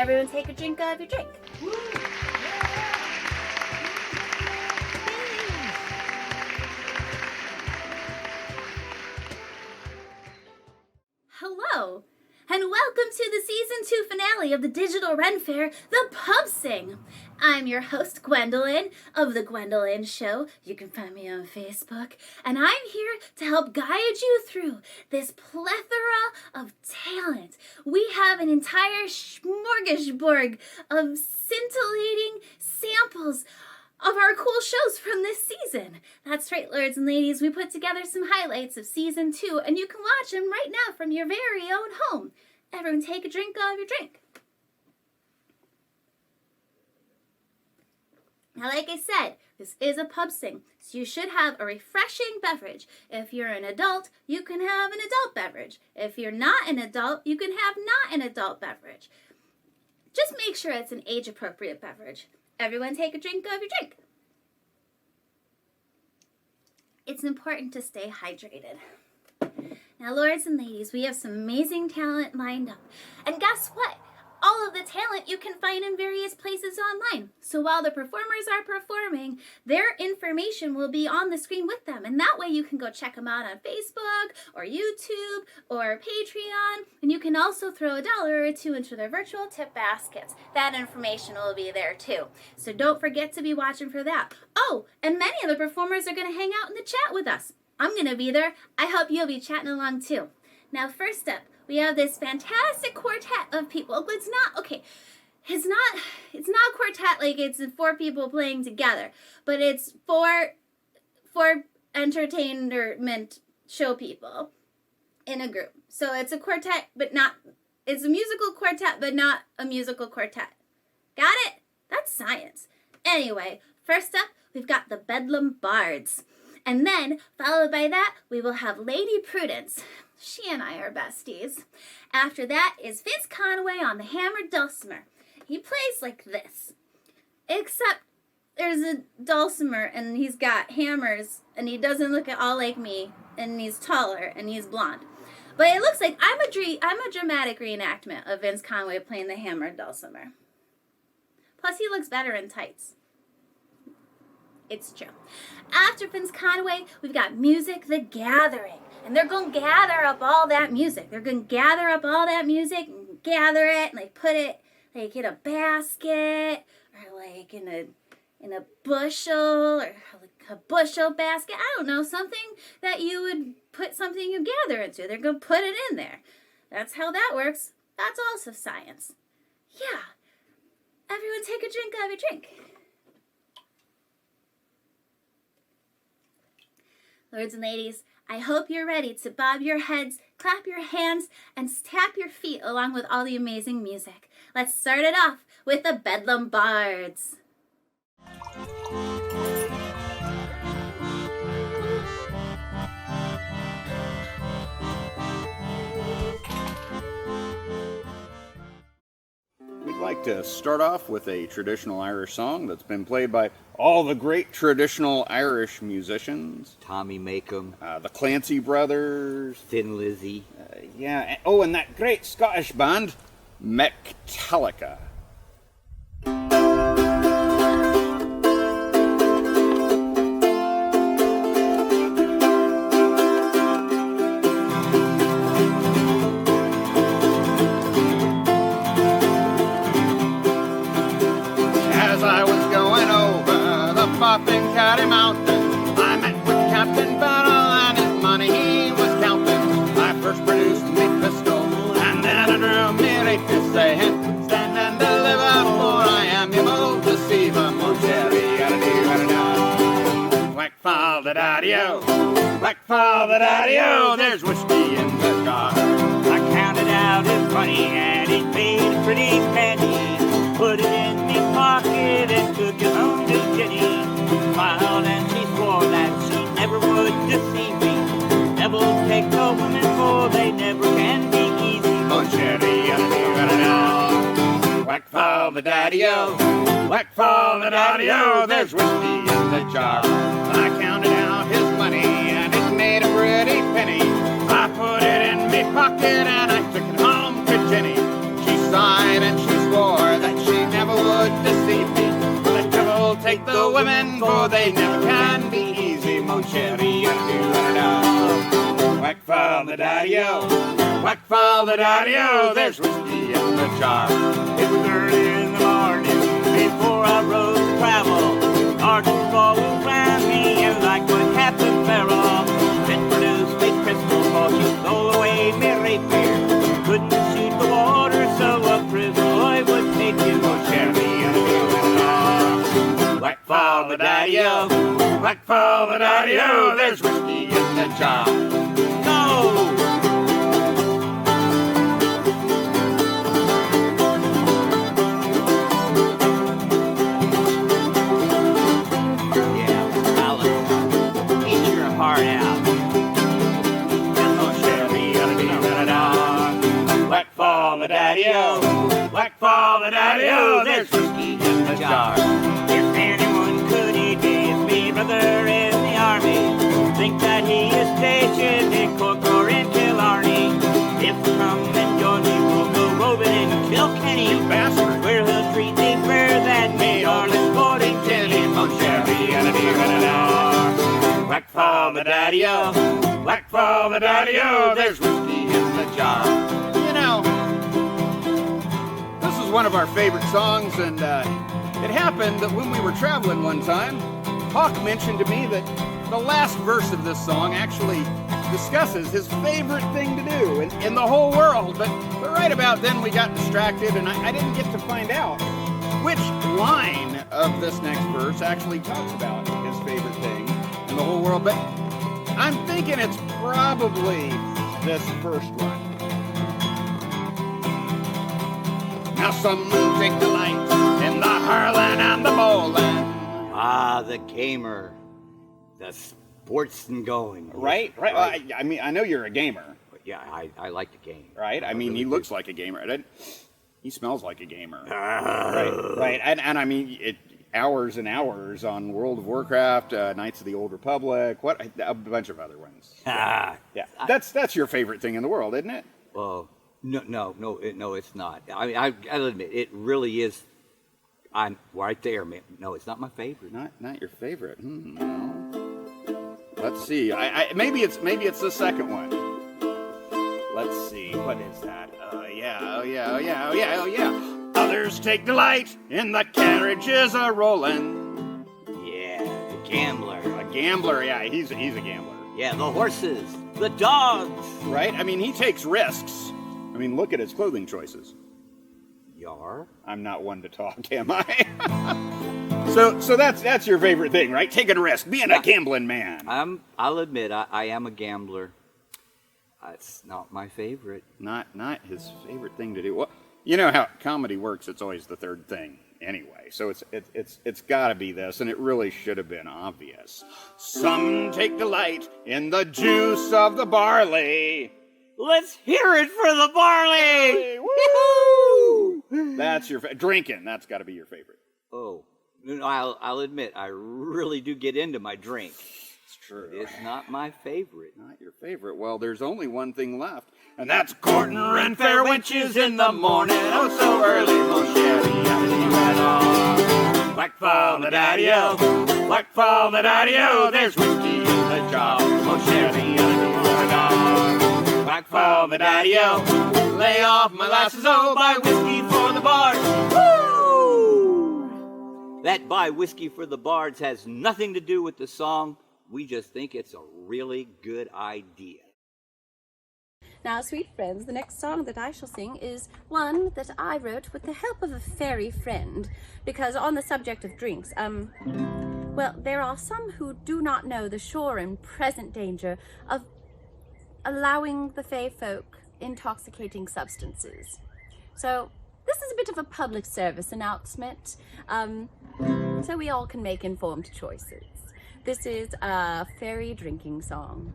Everyone take a drink of your drink. Hello, and welcome to the Season 2 finale of the digital Ren Faire, The Pub Sing. I'm your host, Gwendolyn, of The Gwendolyn Show. You can find me on Facebook. And I'm here to help guide you through this plethora of talent. We have an entire smorgasbord of scintillating samples of our cool shows from this season. That's right, lords and ladies, we put together some highlights of Season 2, and you can watch them right now from your very own home. Everyone take a drink of your drink. Now, like I said, this is a pub sing, so you should have a refreshing beverage. If you're an adult, you can have an adult beverage. If you're not an adult, you can have not an adult beverage. Just make sure it's an age-appropriate beverage. Everyone take a drink of your drink. It's important to stay hydrated. Now, lords and ladies, we have some amazing talent lined up. And guess what? All of the talent you can find in various places online. So while the performers are performing, their information will be on the screen with them. And that way you can go check them out on Facebook or YouTube or Patreon. And you can also throw $1 or $2 into their virtual tip baskets. That information will be there too. So don't forget to be watching for that. Oh, and many of the performers are going to hang out in the chat with us. I'm going to be there. I hope you'll be chatting along too. Now, first up, we have this fantastic quartet of people. It's not a quartet like it's 4 people playing together, but it's four entertainment show people in a group. So it's a quartet, it's a musical quartet, but not a musical quartet. Got it? That's science. Anyway, first up, we've got the Bedlam Bards. And then, followed by that, we will have Lady Prudence. She and I are besties. After that is Vince Conaway on the hammered dulcimer. He plays like this. Except there's a dulcimer and he's got hammers and he doesn't look at all like me and he's taller and he's blonde. But it looks like I'm a dramatic reenactment of Vince Conaway playing the hammered dulcimer. Plus he looks better in tights. It's true. After Vince Conaway, we've got Music the Gathering. And they're going to gather up all that music. They're going to gather up all that music and gather it and like put it like in a basket or like in a bushel or like a bushel basket. I don't know, something that you would put something you gather into. They're going to put it in there. That's how that works. That's also science. Yeah. Everyone take a drink of your drink. Lords and ladies, I hope you're ready to bob your heads, clap your hands, and tap your feet along with all the amazing music. Let's start it off with the Bedlam Bards. We'd like to start off with a traditional Irish song that's been played by all the great traditional Irish musicians. Tommy Makem. The Clancy Brothers. Thin Lizzy. And that great Scottish band, Metallica. Caddy Mountain, I met with Captain Battle and his money he was counting. I first produced me pistol, and then I drew me rapist, saying, stand and deliver, for I am your old deceiver. More cherry, whack fall the daddy-o, whack fall the daddy-o, there's whiskey in the jar. I counted out his money and he paid a pretty penny, put it in me pocket and took it home to Jenny. Smiled and she swore that she never would deceive me. Devils take a woman for they never can be easy. Oh, cherry, whack fall the daddy-o, whack fall the daddy-o, there's whiskey in the jar. I counted out his money and it made a pretty penny. I put it in me pocket and I took it home to Jenny. She sighed and she swore women, for they never can be easy, mon chéri. Whack fall the daddy-o, whack fall the daddy-o, there's whiskey in the jar. It was early in the morning before I rose to travel. Arkansas will find me, and like what happened, Pharaoh, that Prudence made crystal, for she stole away me Ren Faire. Couldn't shoot the water, so a prison boy would take him, oh, Sherry, and a whack fall the daddy-o, Whack fall the daddy-o, there's whiskey in the jar. go! Heart out. Oh, Sherry, whack fall the daddy-o, whack fall the daddy-o, there's whiskey in the jar. If anyone could, he'd be me, brother in the army. Think that he is stationed in Cork or in Killarney. If we come and join me, we'll go roving in Kilkenny. You bastard. Where he'll treat me fair that made our sporting Tilly. Oh, Sherry, whack fall the daddy-o, whack fall the daddy-o, there's whiskey in the jar. You know, this is one of our favorite songs, and it happened that when we were traveling one time, Hawk mentioned to me that the last verse of this song actually discusses his favorite thing to do in the whole world, but right about then we got distracted, and I didn't get to find out which line of this next verse actually talks about his favorite thing in the whole world, but I'm thinking it's probably this first one. Now some take delight in the hurling and the bowling. Ah, the gamer, the sports and going. Right. I mean, I know you're a gamer. Yeah, I like the game. Right? I mean, really he do. looks like a gamer. He smells like a gamer. Right. And I mean, hours and hours on World of Warcraft, Knights of the Old Republic, a bunch of other ones. Ah, Yeah, that's your favorite thing in the world, isn't it? well, no, it's not. I mean, I'll admit, it really is. I'm right there, man. No, it's not my favorite. Not your favorite. No. Let's see. Maybe it's the second one. Let's see. What is that? Oh yeah. Others take delight in the carriages a rolling. Yeah, the gambler. A gambler. Yeah, he's a gambler. Yeah, the horses, the dogs. Right? I mean, he takes risks. I mean, look at his clothing choices. Yar. I'm not one to talk, am I? So that's your favorite thing, right? Taking a risk, being a gambling man. I'll admit, I am a gambler. It's not my favorite. Not his favorite thing to do. Well, you know how comedy works. It's always the third thing anyway. So it's got to be this, and it really should have been obvious. Some take delight in the juice of the barley. Let's hear it for the barley! Woo! That's your drinking. That's got to be your favorite. Oh, no, I'll admit, I really do get into my drink. It's true. It's not my favorite. Not your favorite. Well, there's only one thing left, and that's courting Ren Faire wenches in the morning. Oh, so early, mon chéri. Whack fall the daddy-o, whack fall the daddy-o. There's whiskey in the jar, mon chéri. Whack fall the daddy-o, lay off molasses, oh, buy whiskey for the bards. Woo! That buy whiskey for the bards has nothing to do with the song. We just think it's a really good idea. Now, sweet friends, the next song that I shall sing is one that I wrote with the help of a fairy friend, because on the subject of drinks, well, there are some who do not know the sure and present danger of allowing the fae folk intoxicating substances. So this is a bit of a public service announcement, so we all can make informed choices. This is a fairy drinking song.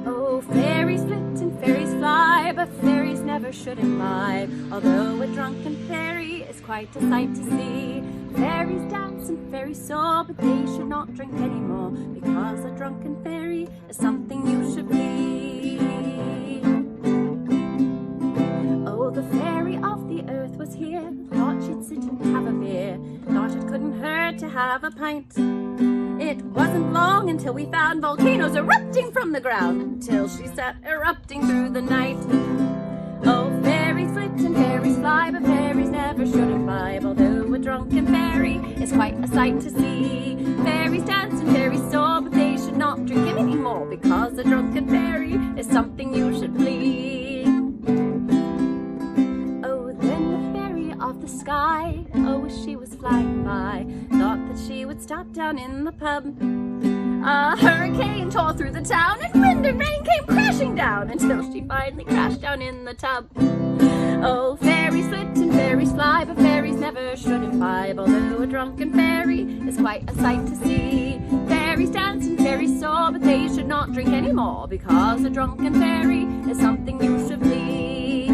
Oh, fairies flit and fairies fly, but fairies never should imbibe. Although a drunken fairy is quite a sight to see. Fairies dance and fairies soar, but they should not drink anymore, because a drunken fairy is something you should be. Oh, thought she'd sit and have a beer, thought it couldn't hurt to have a pint. It wasn't long until we found volcanoes erupting from the ground, until she sat erupting through the night. Oh, fairies flit and fairies fly, but fairies never should imbibe, although a drunken fairy is quite a sight to see. Fairies dance and fairies soar, but they should not drink any more, because a drunken fairy is something you should flee. Oh, then the fairy of the sky, oh, as she was flying by, thought that she would stop down in the pub. A hurricane tore through the town, and wind and rain came crashing down, until she finally crashed down in the tub. Oh, fairies flit and fairies fly, but fairies never should imbibe, although a drunken fairy is quite a sight to see. Fairies dance and fairies soar, but they should not drink any more, because a drunken fairy is something you should flee.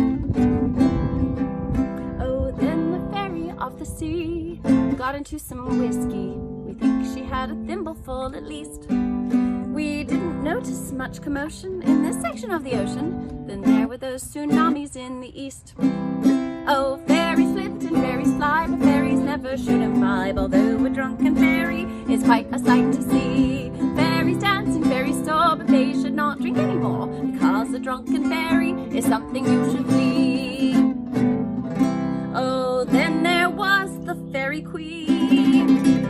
Oh, then the fairy of the sea got into some whiskey. We think she had a thimbleful at least. We didn't notice much commotion in this section of the ocean. Then there were those tsunamis in the east. Oh, fairies flit and fairies fly, but fairies never should imbibe, although a drunken fairy is quite a sight to see. Fairies dance and fairies soar, but they should not drink any more, because a drunken fairy is something you should flee. Oh, then there was the fairy queen,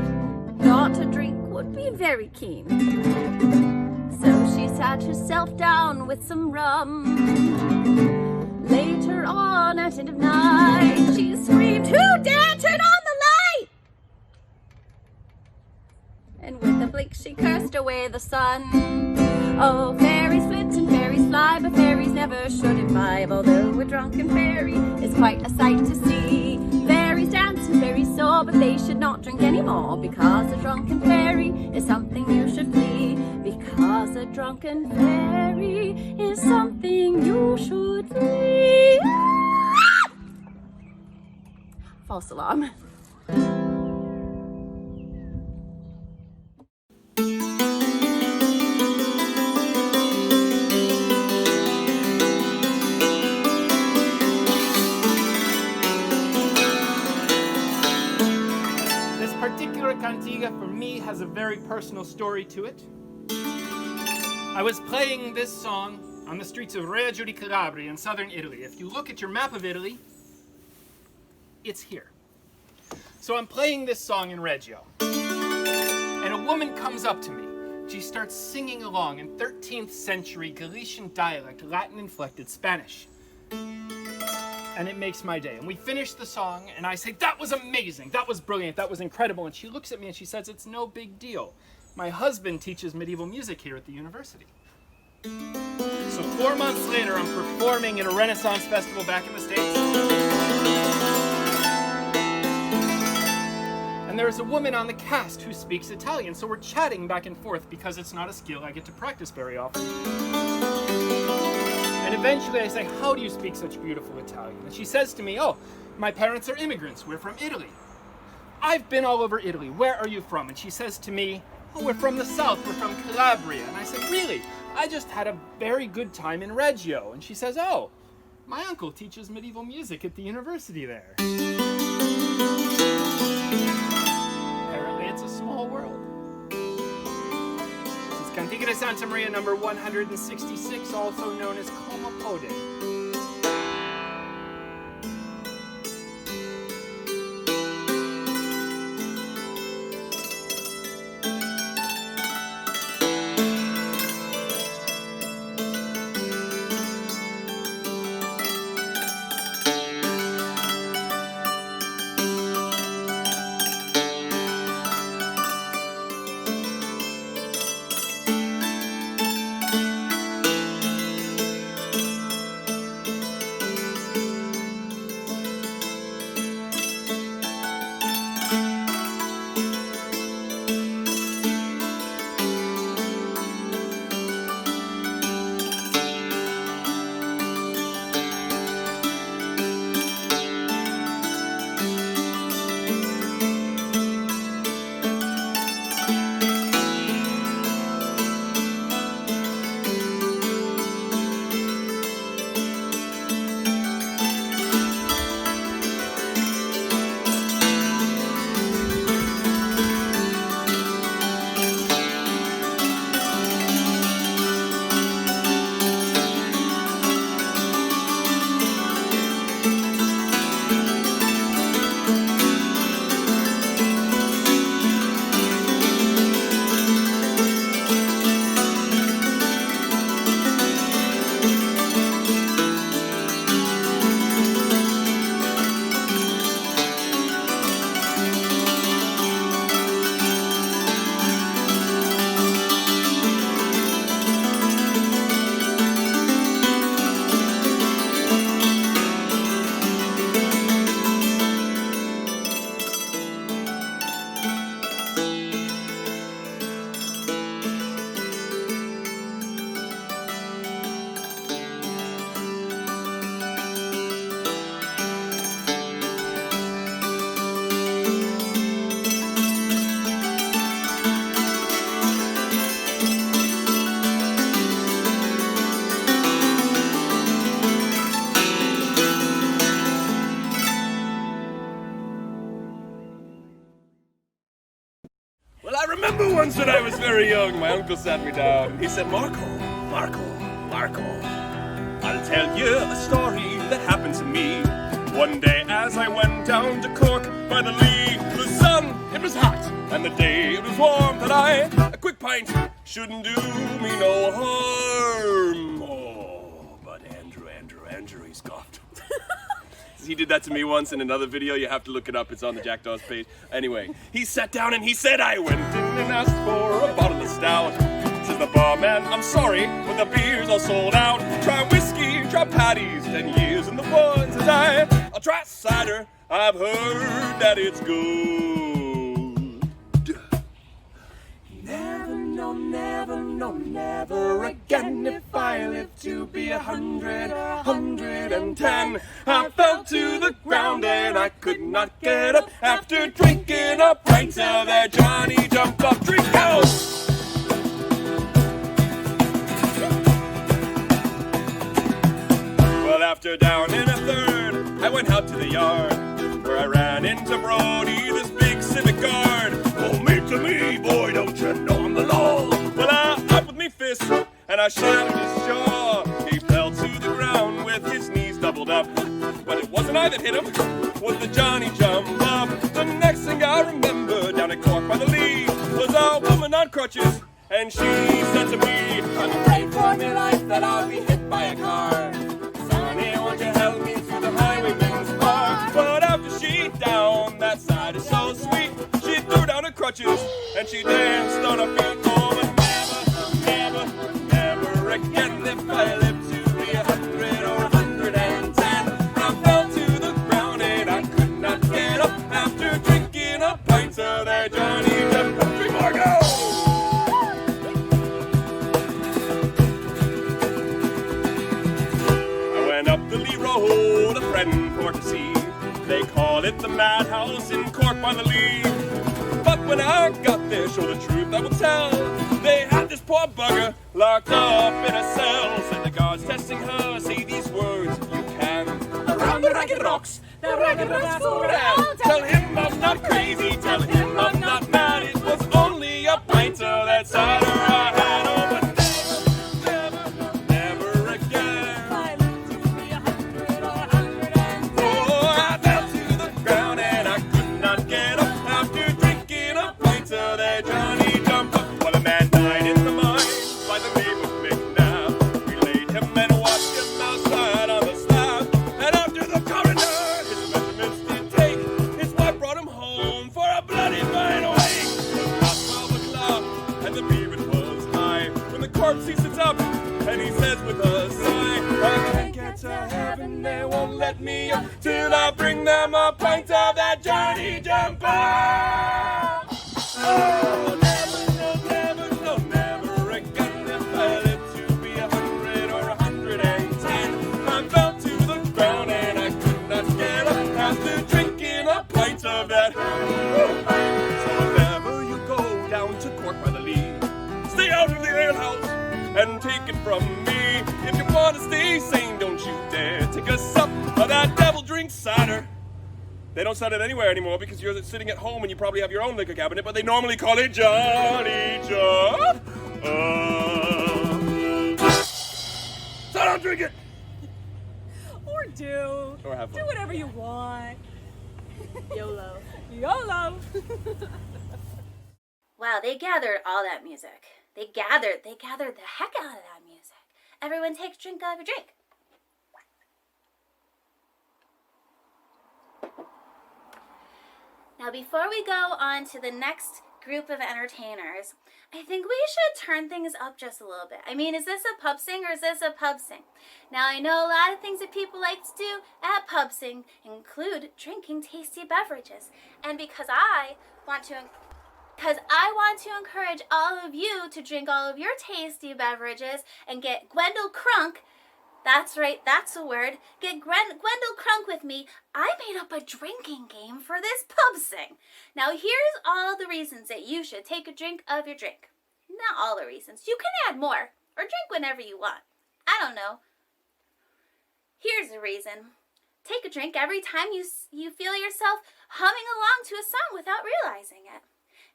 thought a drink would be very keen. So she sat herself down with some rum. Later on at end of night, she screamed, "Who dare turn on the light?" And with a blink she cursed away the sun. Oh, fairies flit and fairies fly, but fairies never should imbibe, although a drunken fairy is quite a sight to see. Fairies dance and fairies soar, but they should not drink any more, because a drunken fairy is something you should flee. Because a drunken fairy is something you should flee. False alarm. Cantiga for me has a very personal story to it. I was playing this song on the streets of Reggio di Calabria in southern Italy. If you look at your map of Italy, it's here. So I'm playing this song in Reggio, and a woman comes up to me. She starts singing along in 13th century Galician dialect, Latin-inflected Spanish. And it makes my day. And we finish the song, and I say, "That was amazing, that was brilliant, that was incredible." And she looks at me and she says, "It's no big deal. My husband teaches medieval music here at the university." So 4 months later, I'm performing at a Renaissance festival back in the States. And there's a woman on the cast who speaks Italian, so we're chatting back and forth because it's not a skill I get to practice very often. And eventually I say, "How do you speak such beautiful Italian?" And she says to me, "Oh, my parents are immigrants. We're from Italy." "I've been all over Italy. Where are you from?" And she says to me, "Oh, we're from the south. We're from Calabria." And I said, "Really? I just had a very good time in Reggio." And she says, "Oh, my uncle teaches medieval music at the university there." Apparently it's a small world. Cantiga de Santa Maria number 166, also known as Como Pode. remember once when I was very young, my uncle sat me down and he said, Marco, I'll tell you a story that happened to me. One day as I went down to Cork by the Lee, the sun, it was hot, and the day it was warm, that a quick pint shouldn't do me no harm. Oh, but Andrew, he scoffed. He did that to me once in another video. You have to look it up. It's on the Jackdaws page. Anyway, he sat down and he said, I went in and asked for a bottle of stout. Says the barman, I'm sorry, but the beer's all sold out. Try whiskey, try patties, 10 years in the woods. And I'll try cider. I've heard that it's good. Never again. If I live to be 100, 110. I fell to the ground and I could not get up after drinking a pint of that Johnny Jump Up drink out. Well, after down in a third, I went out to the yard where I ran into Brody, this big civic guard. Oh, mate to me, boy, don't you know I'm the law? Well, I up with me fist and I shattered his jaw. He fell to the ground with his knees doubled up. But it wasn't I that hit him, was the Johnny Jump Up. The next thing I remember down at Cork by the Lee was a woman on crutches, and she said to me, I'm afraid for my life that I'll be hit by a car. Sonny, won't you help me through the highwayman's bar? But after she down, that side is so sweet, she threw down her crutches and she danced on her feet. Oh, and never again, if I live to be 100 or 110. I fell to the ground and I could not get up after drinking a pint of that Johnny Jump Up drink. Margo! I went up the Lee Road, a friend for to see. They call it the Madhouse in Cork by the Lee. But when I got there, show the truth I will tell, they had this poor bugger locked up in a cell. Said the guards testing her, say these words if you can. Around the ragged rocks, the ragged rocks go round. Tell him I'm not crazy, tell him I'm not mad. It was only a pint of that cider I had. Oh, but never again. I live to be 100 or 110. Oh, I fell to the ground and I could not get up after drinking a pint of that Johnny Jump Up. Well, a man died in the mine by the name of McNabb. We laid him and watched him outside on the slab. And after the coroner his measurements did take, his wife brought him home for a bloody fine awake. It was past 12 o'clock and the beer it was high when the corpse he sits up and he says with a sigh, I can't get to heaven, they won't let me up till I bring them a pint of that Johnny Jump Up. Oh, never again. If I live to be 100 or 110, I fell to the ground and I could not get up after drinking a pint of that. So if ever you go down to Cork by the Lee, stay out of the alehouse and take it from me. If you want to stay sane, don't you dare take a sup of that devil drink cider. They don't sell it anywhere anymore because you're sitting at home and you probably have your own liquor cabinet, but they normally call it Johnny Jump. So don't drink it! Or do. Or have fun. Do whatever you want. YOLO. YOLO. Wow, they gathered all that music. They gathered the heck out of that music. Everyone take a drink of a drink. Now, before we go on to the next group of entertainers, I think we should turn things up just a little bit. I mean, is this a pub sing or is this a pub sing? Now, I know a lot of things that people like to do at pub sing include drinking tasty beverages. And because I want to encourage all of you to drink all of your tasty beverages and get Gwendol Crunk. That's right, that's a word. Get Gwendol Crunk with me. I made up a drinking game for this pub sing. Now here's all the reasons that you should take a drink of your drink. Not all the reasons. You can add more or drink whenever you want. I don't know. Here's a reason. Take a drink every time you feel yourself humming along to a song without realizing it.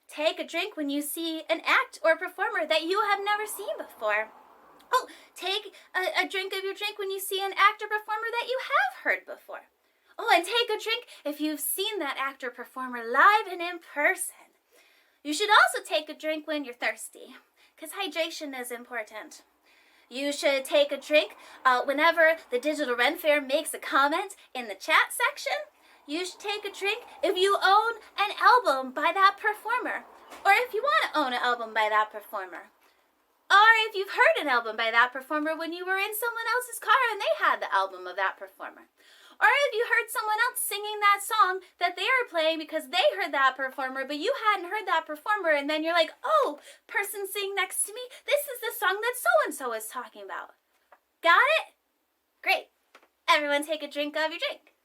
take a drink when you see an act or performer that you have never seen before. Oh, take a drink of your drink when you see an actor performer that you have heard before. Oh, and take a drink if you've seen that actor performer live and in person. You should also take a drink when you're thirsty, because hydration is important. You should take a drink whenever the digital Ren Faire makes a comment in the chat section. You should take a drink if you own an album by that performer, or if you want to own an album by that performer. Or if you've heard an album by that performer when you were in someone else's car and they had the album of that performer. Or if you heard someone else singing that song that they were playing because they heard that performer, but you hadn't heard that performer, and then you're like, oh, person sitting next to me, this is the song that so-and-so is talking about. Got it? Great. Everyone take a drink of your drink.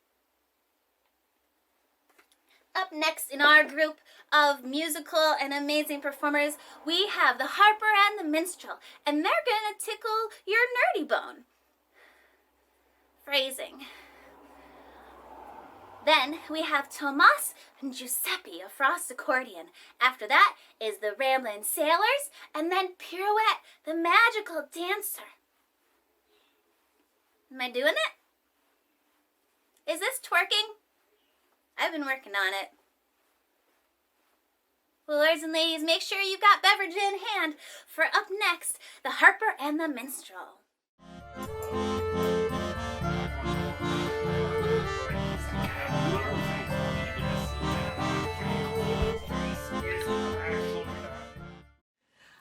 Up next in our group of musical and amazing performers, we have the Harper and the Minstrel, and they're going to tickle your nerdy bone. Phrasing. Then we have Tomas and Giuseppe, a frost accordion. After that is the Rambling Sailors, and then Pirouette, the magical dancer. Am I doing it? Is this twerking? I've been working on it. Well, lords and ladies, make sure you've got beverage in hand for up next, the Harper and the Minstrel.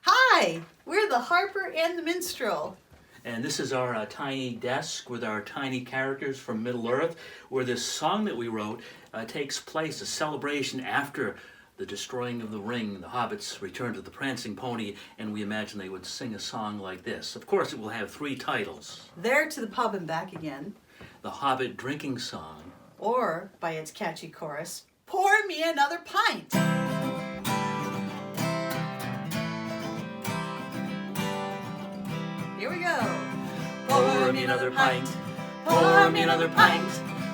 Hi, we're the Harper and the Minstrel. And this is our tiny desk with our tiny characters from Middle-earth, where this song that we wrote takes place, a celebration after the destroying of the ring. The hobbits return to the prancing pony, and we imagine they would sing a song like this. Of course, it will have 3 titles. There to the pub and back again. The Hobbit Drinking Song. Or, by its catchy chorus, Pour Me Another Pint. Here we go. Pour me another pint, pour me another pint,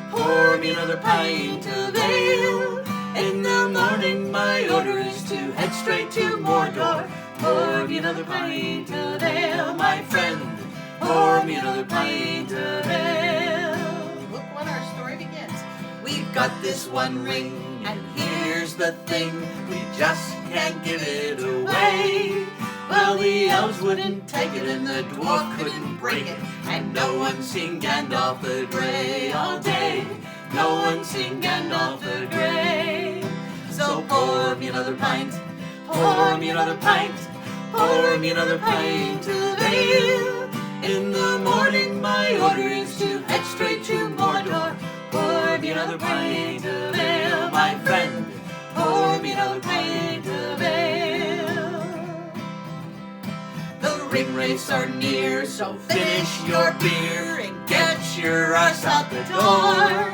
pour me another pint of ale. In the morning my order is to head straight to Mordor. Pour me another pint of ale, my friend. Pour me another pint of ale. Look when our story begins. We've got this one ring, and here's the thing, we just can't give it away. Well, the elves wouldn't take it, and the dwarf couldn't break it, and no one's seen Gandalf the Grey all day. No one's seen Gandalf the Grey. So pour me another pint, pour me another pint, pour me another pint of ale. In the morning my order is to head straight to Mordor. Pour me another pint of ale, my friend. Pour me another pint of ale. The ring race are near, so finish your beer and get your arse out the door.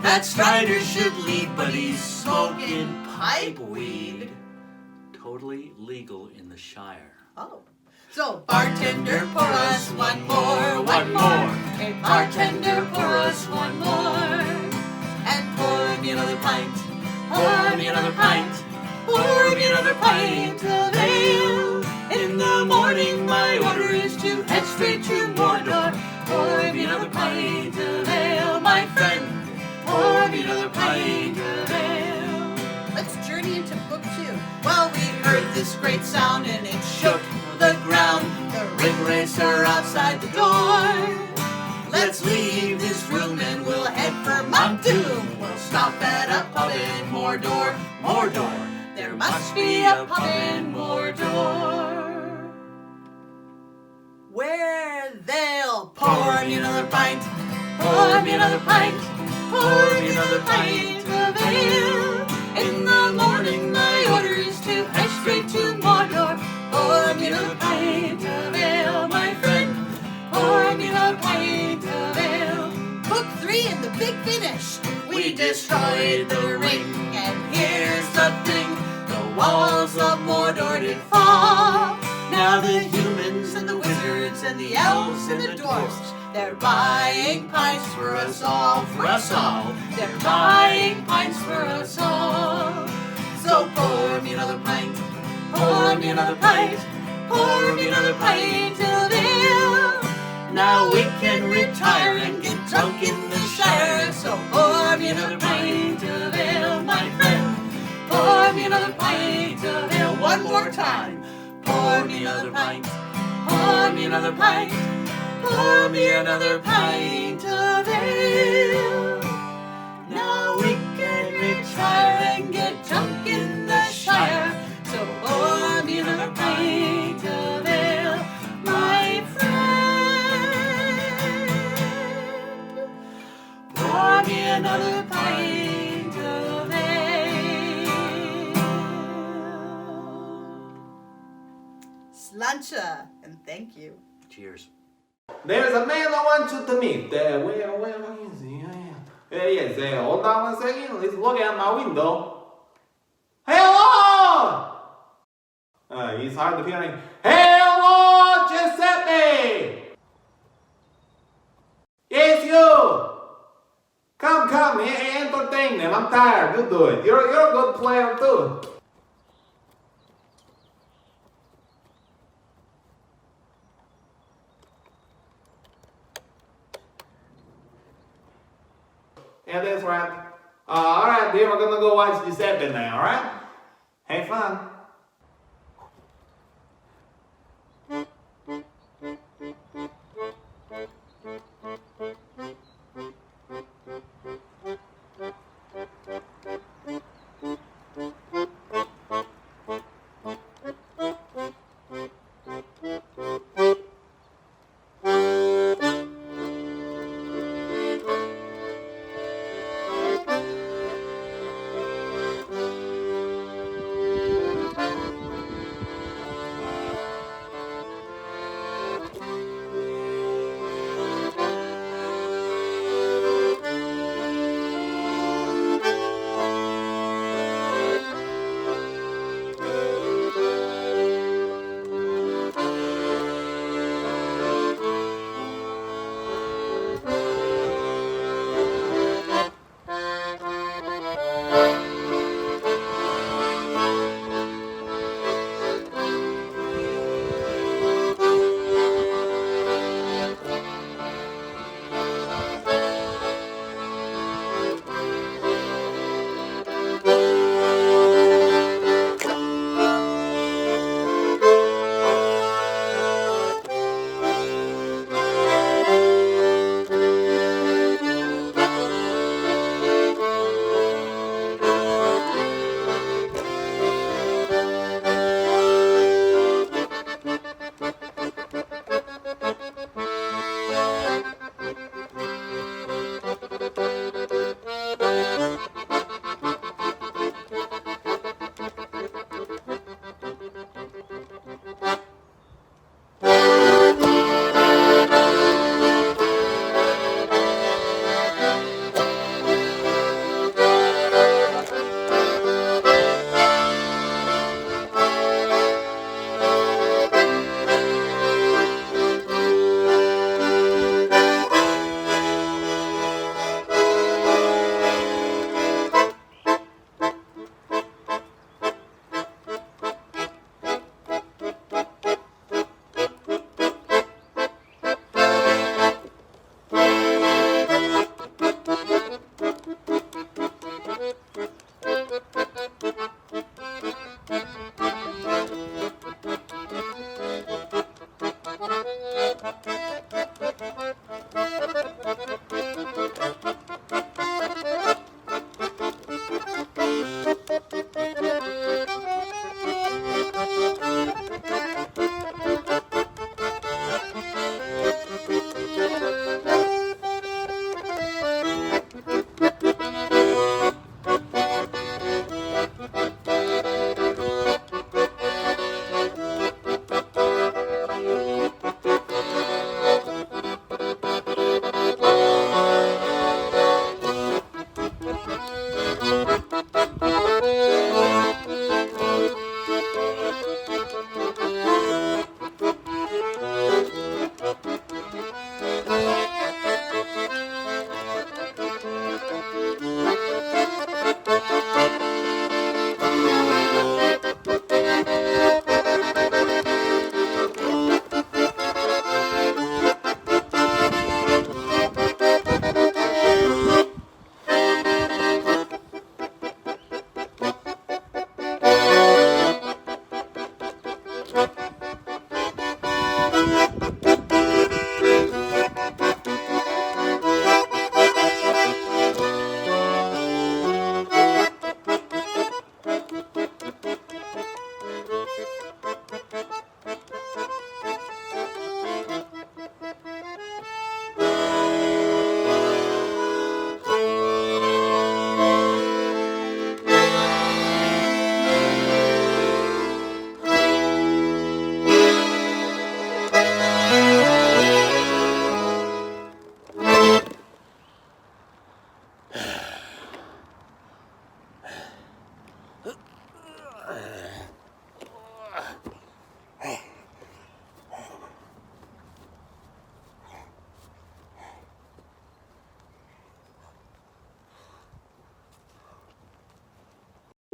That Strider should lead, but he's smoking pipe weed. Totally legal in the Shire. Oh. So, bartender, pour us one more, one more. Hey, bartender, pour us one more. And pour me another pint, Pour me another pint, pour me another pint of ale. in the morning my order is to head straight to Mordor. Pour me another pint of ale, my friend. Pour me another pint of ale. Let's journey into book 2. Well, we heard this great sound and it shook the ground. The ring racer outside the door. Let's leave this room and we'll head for Mount Doom. We'll stop at a pub in Mordor. Mordor. There must be a pub in Mordor. Where they'll pour me another pint. Pour me another pint. Pour me another pint of ale. In the morning my order is to head straight to Mordor. Pour me another pint of ale, my friend. Pour me another pint of ale. Book 3 and the big finish. We destroyed the ring, and here's the thing. The walls of Mordor did fall. Now the humans and the wizards and the elves and the dwarfs, they're buying pints for us all, for us all. They're buying pints for us all. So pour me another pint. another pint. Pour me another pint of ale. Now we can retire and get drunk in the Shire. So pour me another pint of ale, my friend. Pour me another pint of ale one more time. Pour me another pint. Pour me another pint. Pour me another pint of ale. Now we can retire and get drunk in the Shire. So pour me another pint of ale, my friend. Pour me another pint of ale. Slancha, and thank you. Cheers. There's a man I want you to meet. Where is he? Yes, hold on one second. Let's look out my window. Hello! He's hard to hear. Hello, Giuseppe! Yes, you! Come, entertain them. I'm tired. You do it. You're a good player too. Yeah, that's right. Alright, dear, we're gonna go watch Giuseppe now, alright? Have fun.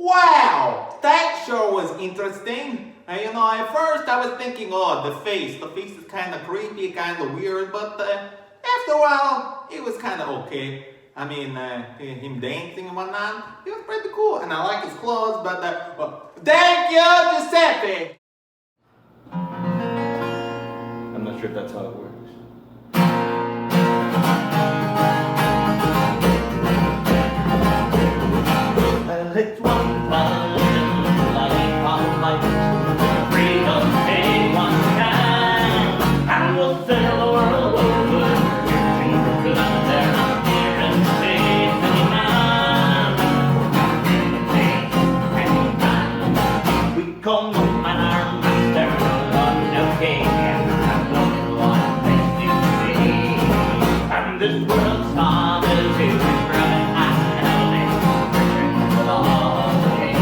Wow, that sure was interesting. And you know, at first I was thinking, oh, the face is kind of creepy, kind of weird, but after a while, it was kind of okay. I mean, him dancing and whatnot, it was pretty cool, and I like his clothes, but well, thank you, Giuseppe! I'm not sure if that's how it works. Well, it's wonderful, like all my freedom take one time, and we'll sail the world over, searching for blood there, not near and safe any man. We come home and our master on the king, and look what makes you see, and this world's song is his running and only searching for all day.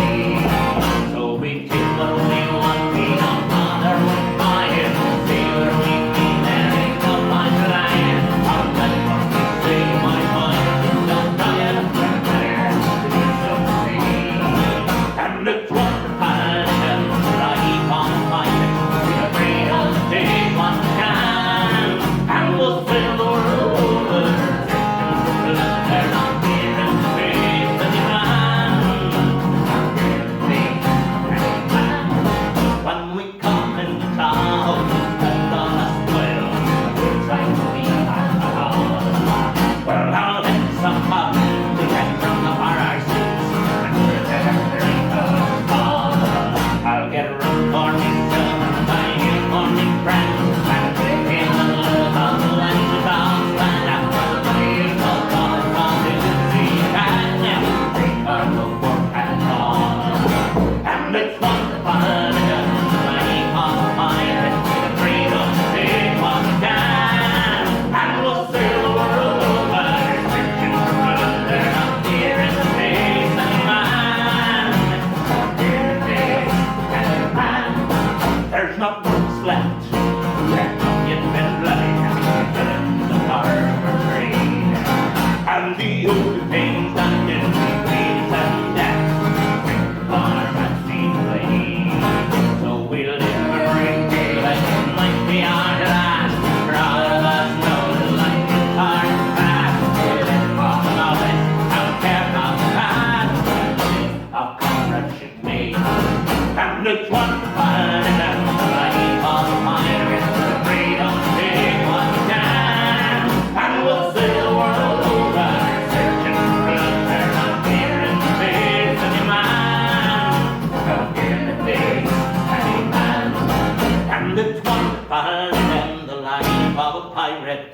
So we take what we want, we don't bother with my head, see where we be, there ain't no line that I am. I'll let what we say, my mind is so tired of there to so see. And it's wonderful, and I keep on fighting, we're afraid I'll take one time, and we'll sail the world over, searching for blood there, not near and safe any man. When we come into town, and on us well, we're trying to be alone. Well, I'll let some up to get from the far our seats, and we're there ain't no fall. I'll get a room for me, son, and buy you for me, friend, and take in a little of the land of our and after the years of God, God is the sea, and now take our look for and all. And it's wonderful, and I keep on fighting, with the freedom to take one time, and we'll sail the world over, searching for blood there, not near in the face any man. Near in the face any man. There's not much left, there's not yet been bloody, and the Harper trade, and the old things that didn't be pleased and death, farm has been played. So we live every day like it might be our last, for all of us know that life is hard and fast. We live off of it, don't care about the past, our comradeship made. And it's wonderful, and I keep on firing, the freedom to take one time, and we'll sail the world over, searching for blood there, not near in the face any man, not near in the face any man. And it's wonderful, and the life of a pirate.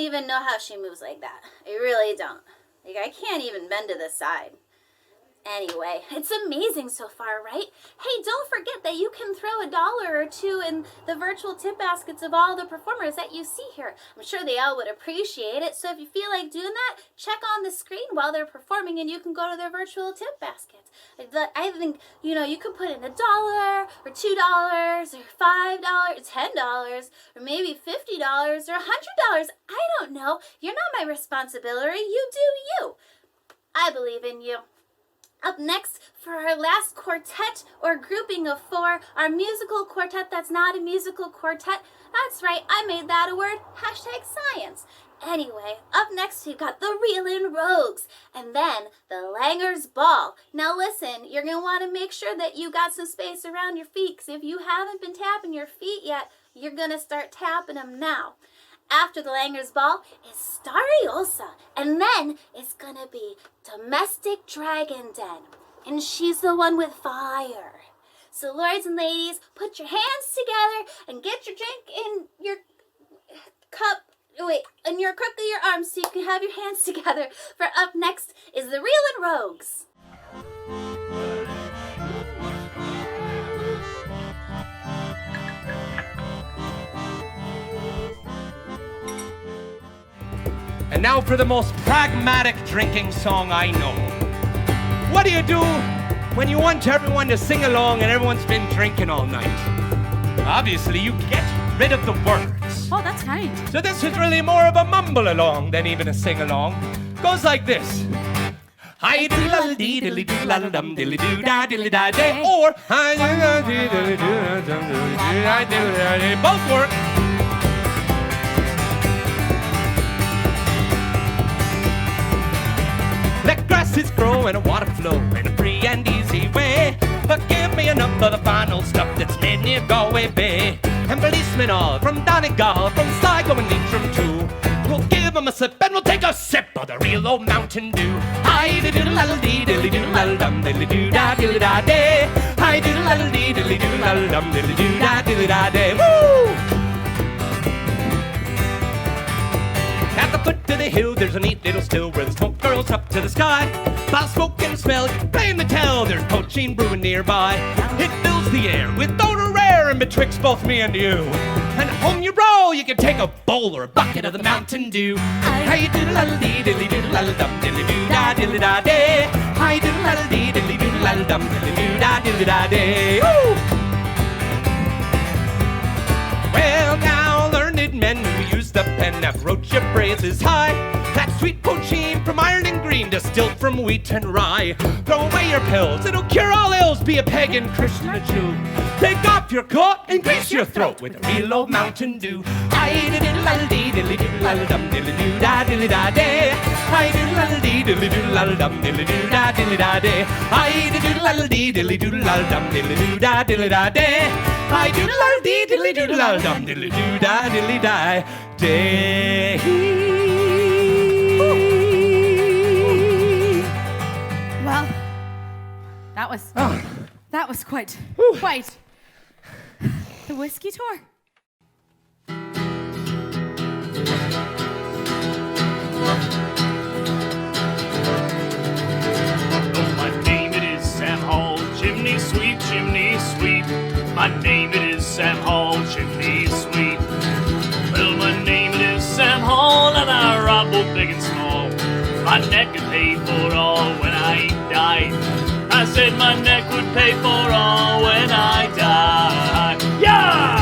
even know how she moves like that. I really don't. Like, I can't even bend to the side. Anyway, it's amazing so far, right? Hey, don't forget that you can throw $1 or $2 in the virtual tip baskets of all the performers that you see here. I'm sure they all would appreciate it, so if you feel like doing that, check on the screen while they're performing and you can go to their virtual tip baskets. I think, you know, you could put in $1 or $2 or $5, $10, or maybe $50 or $100. I don't know. You're not my responsibility. You do you. I believe in you. Up next, for our last quartet or grouping of 4, our musical quartet that's not a musical quartet. That's right, I made that a word. #science. Anyway, up next we've got the Reelin Rogues, and then the Langer's Ball. Now listen, you're going to want to make sure that you got some space around your feet, because if you haven't been tapping your feet yet, you're going to start tapping them now. After the Langer's Ball is Stary Olsa, and then it's gonna be Domestic Dragon Den, and she's the one with fire. So lords and ladies, put your hands together and get your drink in your cup, in your crook of your arms so you can have your hands together, for up next is the Reelin Rogues. And now for the most pragmatic drinking song I know. What do you do when you want everyone to sing along and everyone's been drinking all night? Obviously, you get rid of the words. Oh, that's right. So this is really more of a mumble along than even a sing along. Goes like this. Hi diddle dee diddly doodle dum diddly doo da diddly da day, or hi diddle dee diddly doo dum diddly da diddly da day. Both work. Let grasses grow and water flow in a free and easy way. But give me enough of the final stuff that's made near Galway Bay. And policemen all from Donegal, from Sligo and Leitrim too. We'll give them a sip and we'll take a sip of the real old Mountain Dew. Hi diddle dee diddly doodle dum diddly doo da diddly da day. Hi diddle dee diddly doodle dum diddly doo da diddly da day. Woo! At the foot of the hill, there's a neat little still where the smoke curls up to the sky. While smoke and smell, you blame the tell, there's poaching brewing nearby. It fills the air with odor rare and betwixt both me and you. And home you roll, you can take a bowl or a bucket of the Mountain Dew. Hi diddle dee diddly doodle dum diddly doo da diddly da day. Hi diddle dee diddly doodle dum diddly doo da diddly da day. Woo! Well now, learned men who use the pen have wrote your praises high. That sweet poaching from iron and green, distilled from wheat and rye. Throw away your pills, it'll cure all ills, be a pagan, Christian, a Jew. Take off your coat and grease your throat with a real old Mountain Dew. Hi diddle dee diddly doodle dum diddly doo da diddly da day. Hi diddle dee diddly doodle dum diddly doo da diddly da day. Hi diddle dee diddly doodle dum diddly doo da diddly da day. Hi diddle dee diddly doodle dum diddly doo da diddly da day. Well, that was quite the whiskey tour. Chimney sweep, chimney sweep. My name it is Sam Hall, chimney sweep. Well, my name it is Sam Hall, and I rob both big and small. My neck would pay for all when I die. I said my neck would pay for all when I die. Yeah!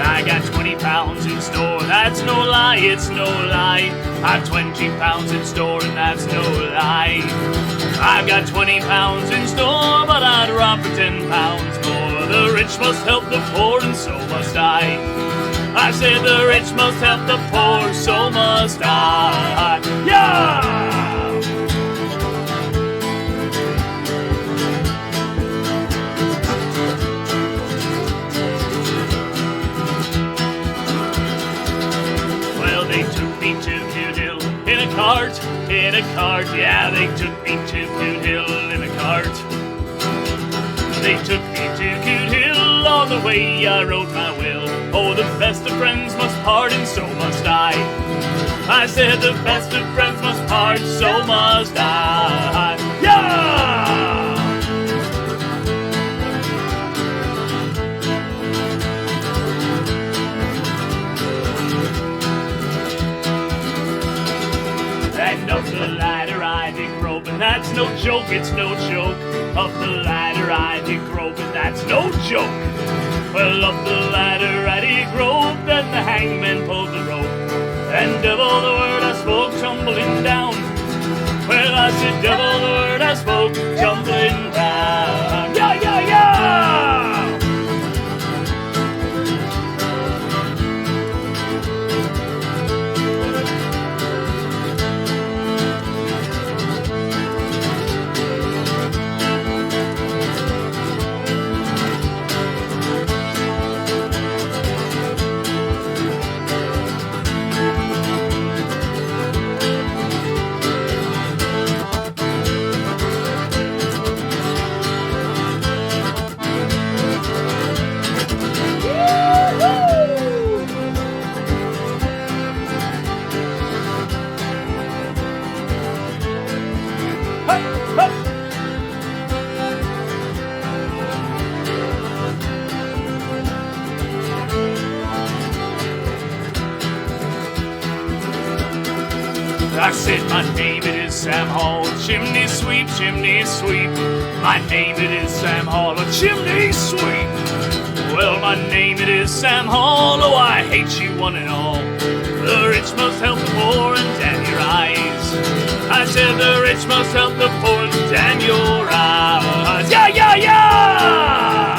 I got 20 pounds in store, that's no lie, it's no lie. I've 20 pounds in store and that's no lie. I've got 20 pounds in store, but I'd rob for 10 pounds more. The rich must help the poor and so must I. I said the rich must help the poor, so must I. Yeah! To New Dill in a cart, in a cart. Yeah, they took me to Coot Hill in a cart. They took me to Coot Hill, on the way I wrote my will. Oh, the best of friends must part, and so must I. I said the best of friends must part, so must I. Yeah! And up the ladder I did grope, and that's no joke, it's no joke. Up the ladder I did grope, and that's no joke. Well, up the ladder I did grope, then the hangman pulled the rope. And devil the word I spoke, tumbling down. Well, I said devil the word I spoke, tumbling down. Yeah, yeah, yeah! I said my name it is Sam Hall, chimney sweep, chimney sweep. My name it is Sam Hall, a chimney sweep. Well, my name it is Sam Hall, oh I hate you one and all. The rich must help the poor and damn your eyes. I said the rich must help the poor and damn your eyes. Yeah, yeah, yeah!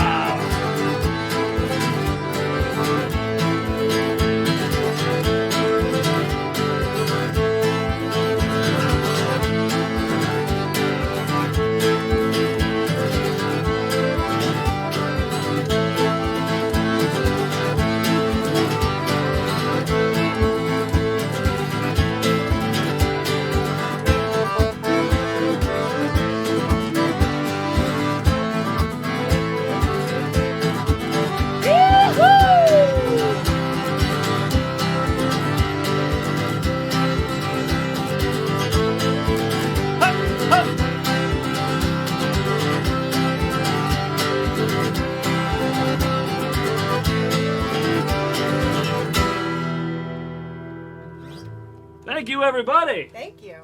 Thank you, everybody. Thank you.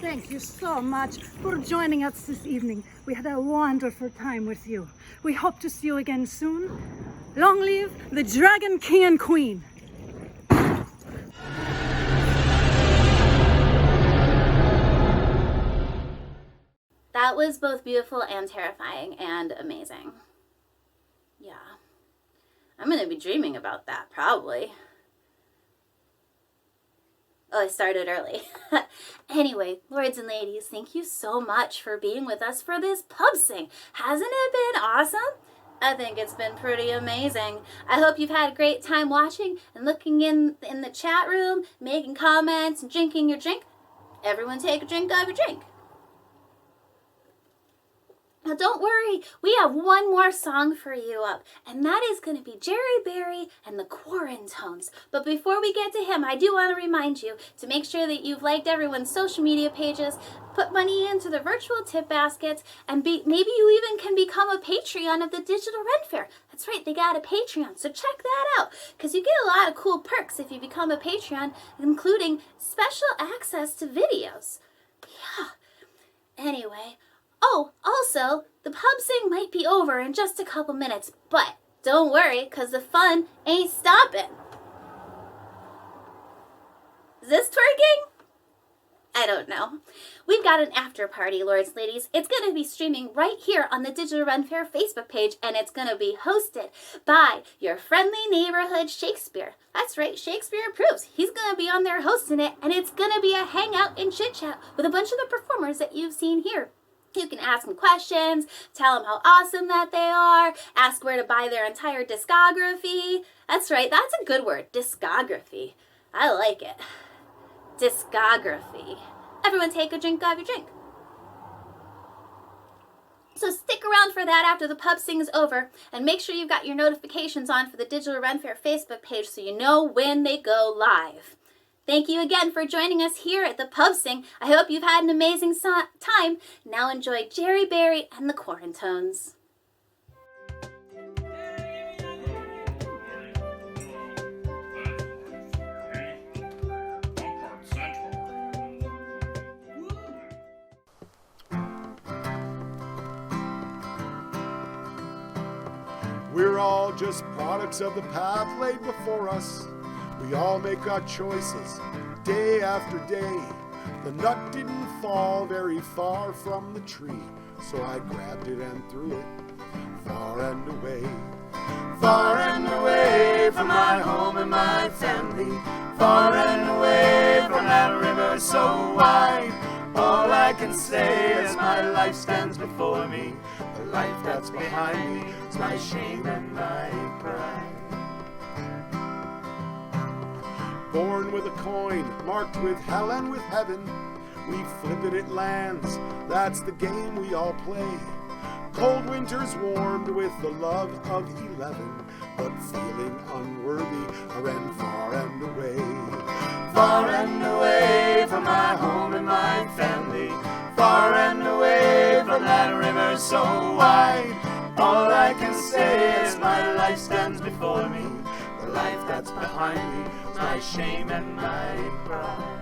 Thank you so much for joining us this evening. We had a wonderful time with you. We hope to see you again soon. Long live the Dragon King and Queen. That was both beautiful and terrifying and amazing. Yeah. I'm gonna be dreaming about that, probably. Oh, I started early. Anyway, lords and ladies, thank you so much for being with us for this pub sing. Hasn't it been awesome? I think it's been pretty amazing. I hope you've had a great time watching and looking in the chat room, making comments and drinking your drink. Everyone take a drink of your drink. Now don't worry, we have one more song for you up, and that is going to be Jerry Berry and the Quarantones. But before we get to him, I do want to remind you to make sure that you've liked everyone's social media pages, put money into the virtual tip baskets, and maybe you even can become a Patreon of the Digital Ren Faire. That's right, they got a Patreon, so check that out, because you get a lot of cool perks if you become a Patreon, including special access to videos. Yeah. Anyway, oh, also, the pub sing might be over in just a couple minutes, but don't worry, because the fun ain't stopping. Is this twerking? I don't know. We've got an after party, lords, ladies. It's going to be streaming right here on the Digital Ren Faire Facebook page, and it's going to be hosted by your friendly neighborhood Shakespeare. That's right, Shakespeare approves. He's going to be on there hosting it, and it's going to be a hangout and chit-chat with a bunch of the performers that you've seen here. You can ask them questions, tell them how awesome that they are, ask where to buy their entire discography. That's right, that's a good word, discography. I like it. Discography. Everyone take a drink of your drink. So stick around for that after the pub sing is over, and make sure you've got your notifications on for the Digital Ren Faire Facebook page so you know when they go live. Thank you again for joining us here at the pub sing. I hope you've had an amazing time. Now enjoy Jerry Berry and the Quarantones. We're all just products of the path laid before us. We all make our choices day after day. The nut didn't fall very far from the tree, so I grabbed it and threw it far and away. Far and away from my home and my family. Far and away from that river so wide. All I can say is my life stands before me. The life that's behind me is my shame and my pride. Born with a coin marked with hell and with heaven, we flip it, it lands, that's the game we all play. Cold winters warmed with the love of 11, but feeling unworthy, I ran far and away. Far and away from my home and my family. Far and away from that river so wide. All I can say is my life stands before me. The life that's behind me is my shame and my pride.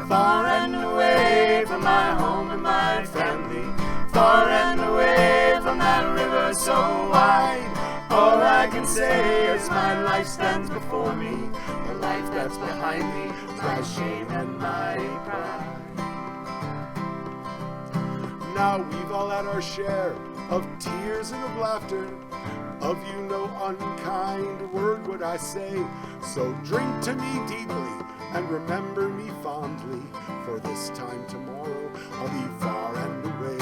Far and away from my home and my family. Far and away from that river so wide. All I can say is my life stands before me. The life that's behind me is my shame and my pride. Now we've all had our share of tears and of laughter. Of you no unkind word would I say. So drink to me deeply and remember me fondly, for this time tomorrow I'll be far and away.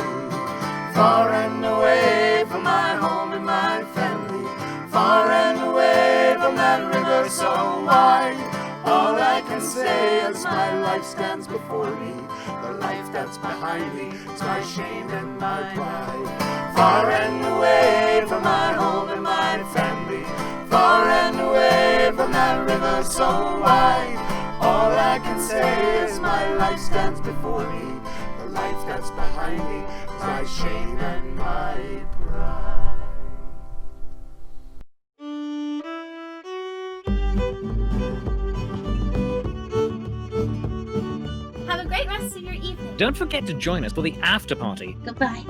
Far and away from my home and my family. Far and away from that river so wide. All I can say is my life stands before me. The life that's behind me is my shame and my pride. Far and away from my home and my family. Far and away from that river so wide. All I can say is my life stands before me. The life that's behind me is my shame and my pride. Have a great rest of your evening. Don't forget to join us for the after party. Goodbye.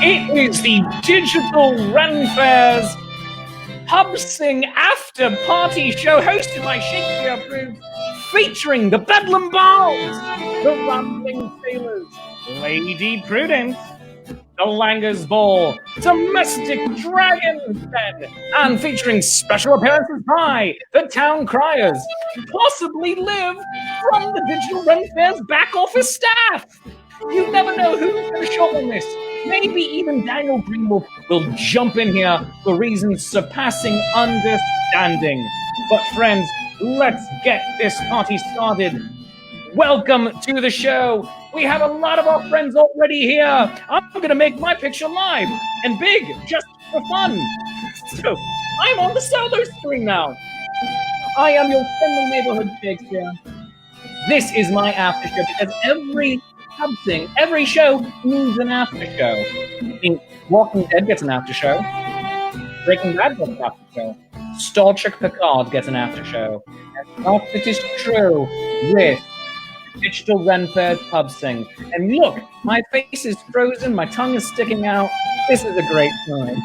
It is the digital Ren Faire's Pub Sing After Party show hosted by Shakespeare Approved, featuring the Bedlam Bards, the Rambling Sailors, Lady Prudence, the Langers Ball, Domestic Dragon's Den, and featuring special appearances by the Town Criers, possibly Liv from the digital Ren Faire's back office staff. You never know who's going to show up on this. Maybe even Daniel Greenwolf will jump in here for reasons surpassing understanding. But friends, let's get this party started. Welcome to the show. We have a lot of our friends already here. I'm going to make my picture live and big, just for fun. So, I'm on the solo screen now. I am your friendly neighborhood Shakespeare. This is my after show because every show needs an after show. I mean, Walking Dead gets an after show. Breaking Bad gets an after show. Star Trek Picard gets an after show. And not it is true with Digital Ren Faire's Pub Sing. And look, my face is frozen, my tongue is sticking out. This is a great time.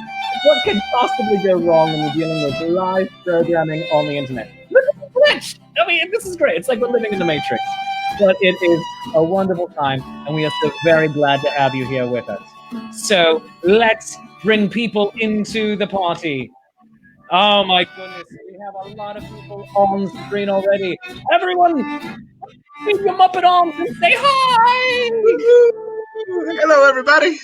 What could possibly go wrong when you're dealing with live programming on the internet? Look at the glitch! I mean, this is great. It's like we're living in the Matrix. But it is a wonderful time, and we are so very glad to have you here with us. So let's bring people into the party. Oh my goodness, we have a lot of people on screen already. Everyone, leave your Muppet arms and say hi! Hello, everybody.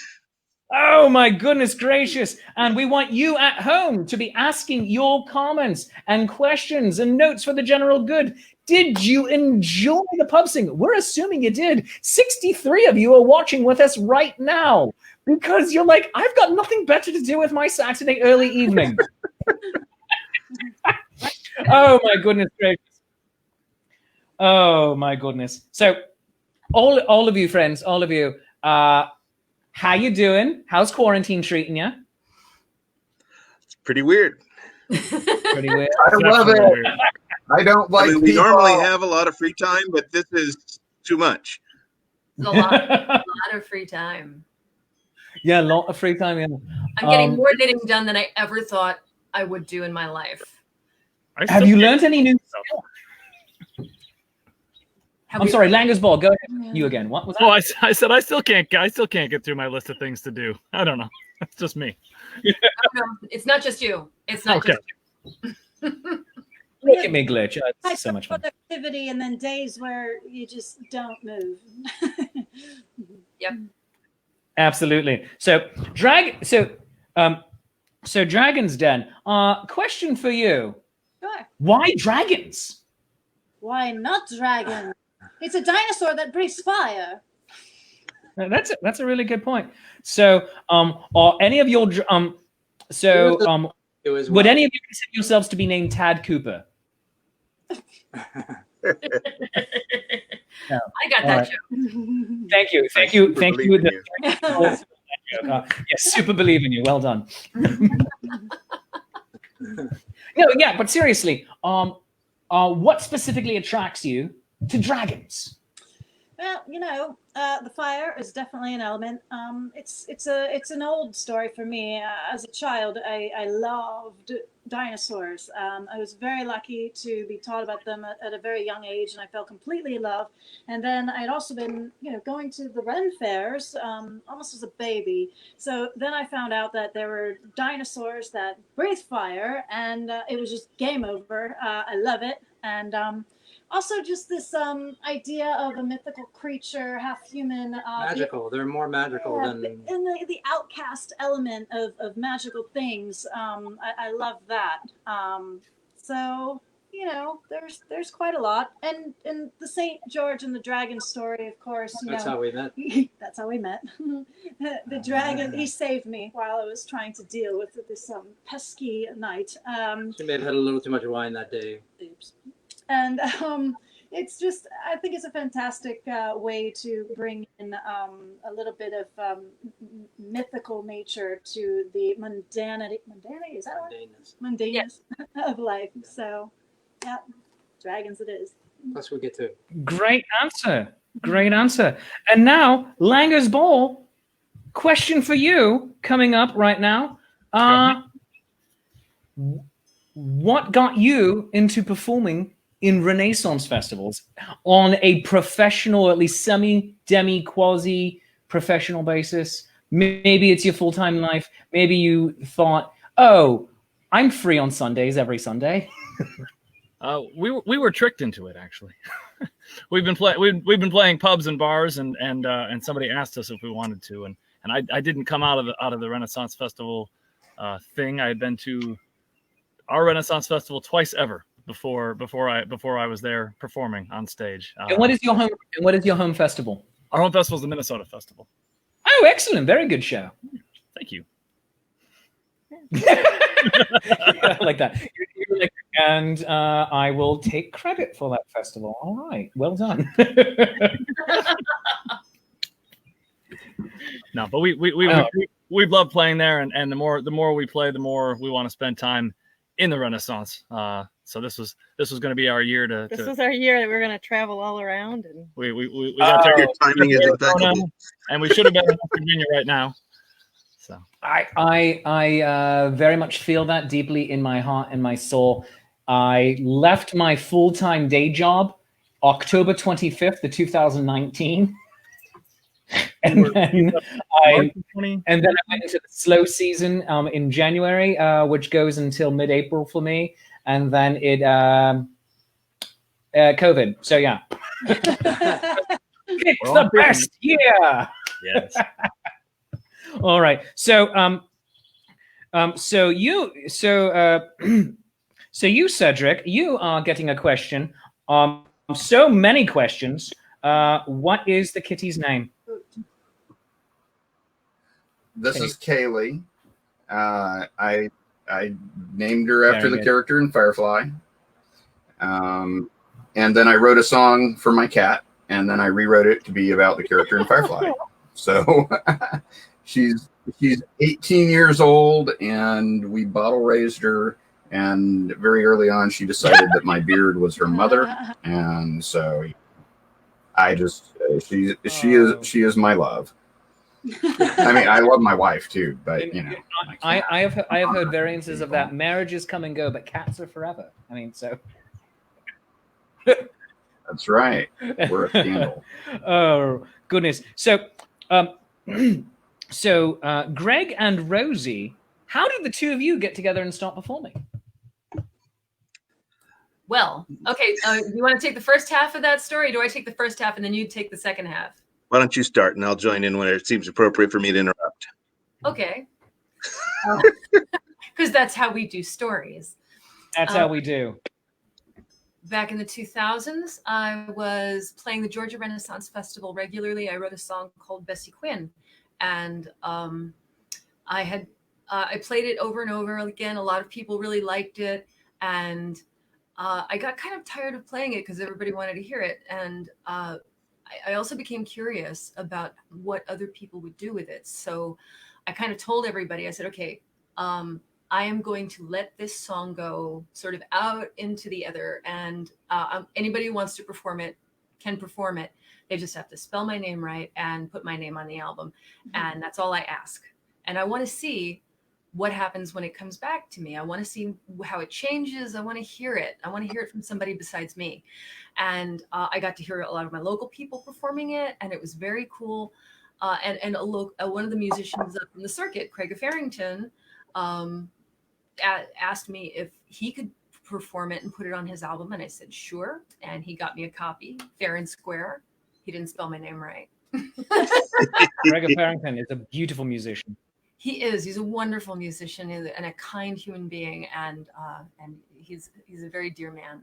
Oh my goodness gracious. And we want you at home to be asking your comments and questions and notes for the general good. Did you enjoy the pub sing? We're assuming you did. 63 of you are watching with us right now because you're like, I've got nothing better to do with my Saturday early evening. Oh my goodness gracious. Oh my goodness. So all of you friends, all of you, how you doing? How's quarantine treating you? It's pretty weird. Pretty weird. I love it. Weird. I don't like. I mean, we people. normally have a lot of free time, but this is too much. It's a lot of free time. Yeah, a lot of free time. Yeah. I'm getting more knitting done than I ever thought I would do in my life. Have you learned any new skills? I'm sorry, Langer's Ball. Go ahead. You again. What was that? Oh, I said I still can't get through my list of things to do. I don't know. That's just me. No, it's not just you. It's not just you. Look at me glitch. It's so much fun. Productivity and then days where you just don't move. Yep. Absolutely. So Dragon's Den. Question for you. Sure. Why dragons? Why not dragon? It's a dinosaur that breathes fire. That's a really good point. So, are any of your would any of you consider yourselves to be named Tad Cooper? No. I got that joke. Thank you. Yes, super believe in you. Well done. No, yeah, but seriously, what specifically attracts you to dragons? Well, the fire is definitely an element. It's an old story for me. As a child, I loved dinosaurs. I was very lucky to be taught about them at a very young age, and I fell completely in love. And then I'd also been, going to the Ren Fairs almost as a baby. So then I found out that there were dinosaurs that breathe fire, and it was just game over. I love it, and also just this idea of a mythical creature, half human. Magical. They're more magical than... And the outcast element of magical things. I love that. So, there's quite a lot. And the St. George and the Dragon story, of course. That's how we met. That's how we met. The dragon, he saved me while I was trying to deal with this pesky night. She may have had a little too much wine that day. Oops. And it's just, I think it's a fantastic way to bring in a little bit of mythical nature to the mundanity, is that what? Mundaneness of life. So, yeah, dragons it is. Plus we get to. Great answer. And now, Langer's Ball, question for you coming up right now. What got you into performing in Renaissance festivals on a professional, at least semi, quasi-professional basis? Maybe it's your full-time life. Maybe you thought, oh, I'm free on Sundays every Sunday. We were tricked into it, actually. we've been playing pubs and bars, and somebody asked us if we wanted to, and I didn't come out of the Renaissance Festival thing. I had been to our Renaissance Festival twice ever before I was there performing on stage. And what is your home festival? Our home festival is the Minnesota Festival. Oh, excellent! Very good show. Thank you. Yeah, like that. And I will take credit for that festival. All right, well done. No, but we love playing there, and the more we play, the more we want to spend time in the Renaissance. So this was going to be our year to. This was our year that we're going to travel all around, and we got your timing is impeccable. And we should have been in Virginia right now. So I very much feel that deeply in my heart and my soul. I left my full-time day job October 25th of 2019. And then I went into the slow season in January, which goes until mid-April for me, and then it COVID. So yeah, it's the best year. Yes. All right. So you, Cedric, you are getting a question. So many questions. What is the kitty's name? This is Kaylee. I named her after the character in Firefly. And then I wrote a song for my cat, and then I rewrote it to be about the character in Firefly. So she's 18 years old, and we bottle raised her. And very early on, she decided that my beard was her mother, and so I just she is my love. I mean, I love my wife too, but you know, I have heard variances of that. Marriages come and go, but cats are forever. I mean, so that's right. We're a scandal. Oh goodness. So, Greg and Rosie, how did the two of you get together and start performing? Well, okay. You want to take the first half of that story? Or do I take the first half and then you take the second half? Why don't you start, and I'll join in when it seems appropriate for me to interrupt. Okay. Because that's how we do stories. That's how we do. Back in the 2000s, I was playing the Georgia Renaissance Festival regularly. I wrote a song called Bessie Quinn, and I played it over and over again. A lot of people really liked it, and I got kind of tired of playing it because everybody wanted to hear it. And I also became curious about what other people would do with it. So I kind of told everybody, I said, okay, I am going to let this song go sort of out into the ether, and anybody who wants to perform it can perform it. They just have to spell my name right and put my name on the album. And that's all I ask. And I want to see what happens when it comes back to me. I want to see how it changes. I want to hear it. I want to hear it from somebody besides me. And I got to hear a lot of my local people performing it, and it was very cool. And one of the musicians up in the circuit, Craig Farrington, asked me if he could perform it and put it on his album, and I said sure, and he got me a copy, fair and square. He didn't spell my name right. Greg Farrington is a beautiful musician. He is. He's a wonderful musician and a kind human being, and he's a very dear man.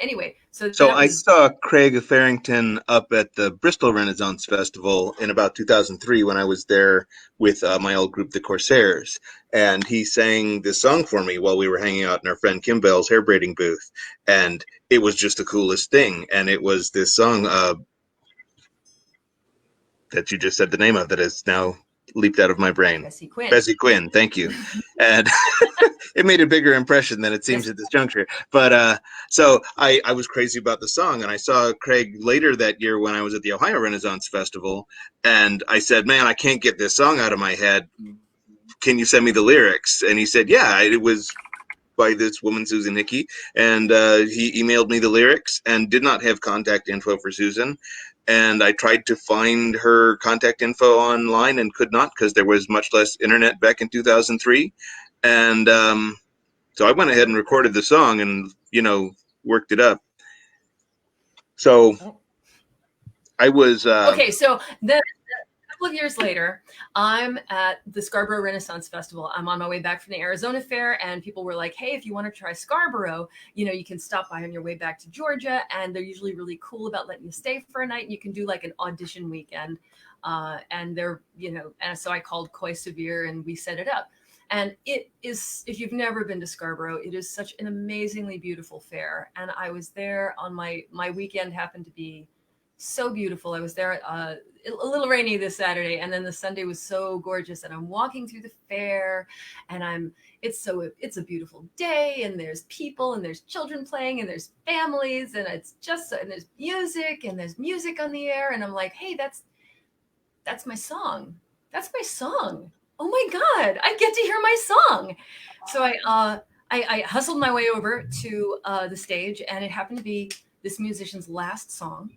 Anyway, so I saw Craig Farrington up at the Bristol Renaissance Festival in about 2003 when I was there with my old group, the Corsairs, and he sang this song for me while we were hanging out in our friend Kim Bell's hair braiding booth, and it was just the coolest thing. And it was this song that you just said the name of that has now leaped out of my brain. Bessie Quinn, thank you. And it made a bigger impression than it seems at this juncture. But so I was crazy about the song, and I saw Craig later that year when I was at the Ohio Renaissance Festival, and I said, man, I can't get this song out of my head. Can you send me the lyrics? And he said, yeah, it was by this woman, Susan Hickey, and he emailed me the lyrics and did not have contact info for Susan. And I tried to find her contact info online and could not, because there was much less internet back in 2003. And so I went ahead and recorded the song and, worked it up. So I was... okay, so then a couple of years later, I'm at the Scarborough Renaissance Festival. I'm on my way back from the Arizona Fair, and people were like, hey, if you want to try Scarborough, you can stop by on your way back to Georgia, and they're usually really cool about letting you stay for a night, and you can do like an audition weekend. And they're, and so I called Coy Severe, and we set it up. And it is, if you've never been to Scarborough, it is such an amazingly beautiful fair. And I was there on my weekend happened to be so beautiful. I was there a little rainy this Saturday, and then the Sunday was so gorgeous. And I'm walking through the fair, and it's a beautiful day, and there's people, and there's children playing, and there's families, and and there's music on the air, and I'm like, hey, that's my song. That's my song. Oh my God, I get to hear my song. So I hustled my way over to the stage, and it happened to be this musician's last song.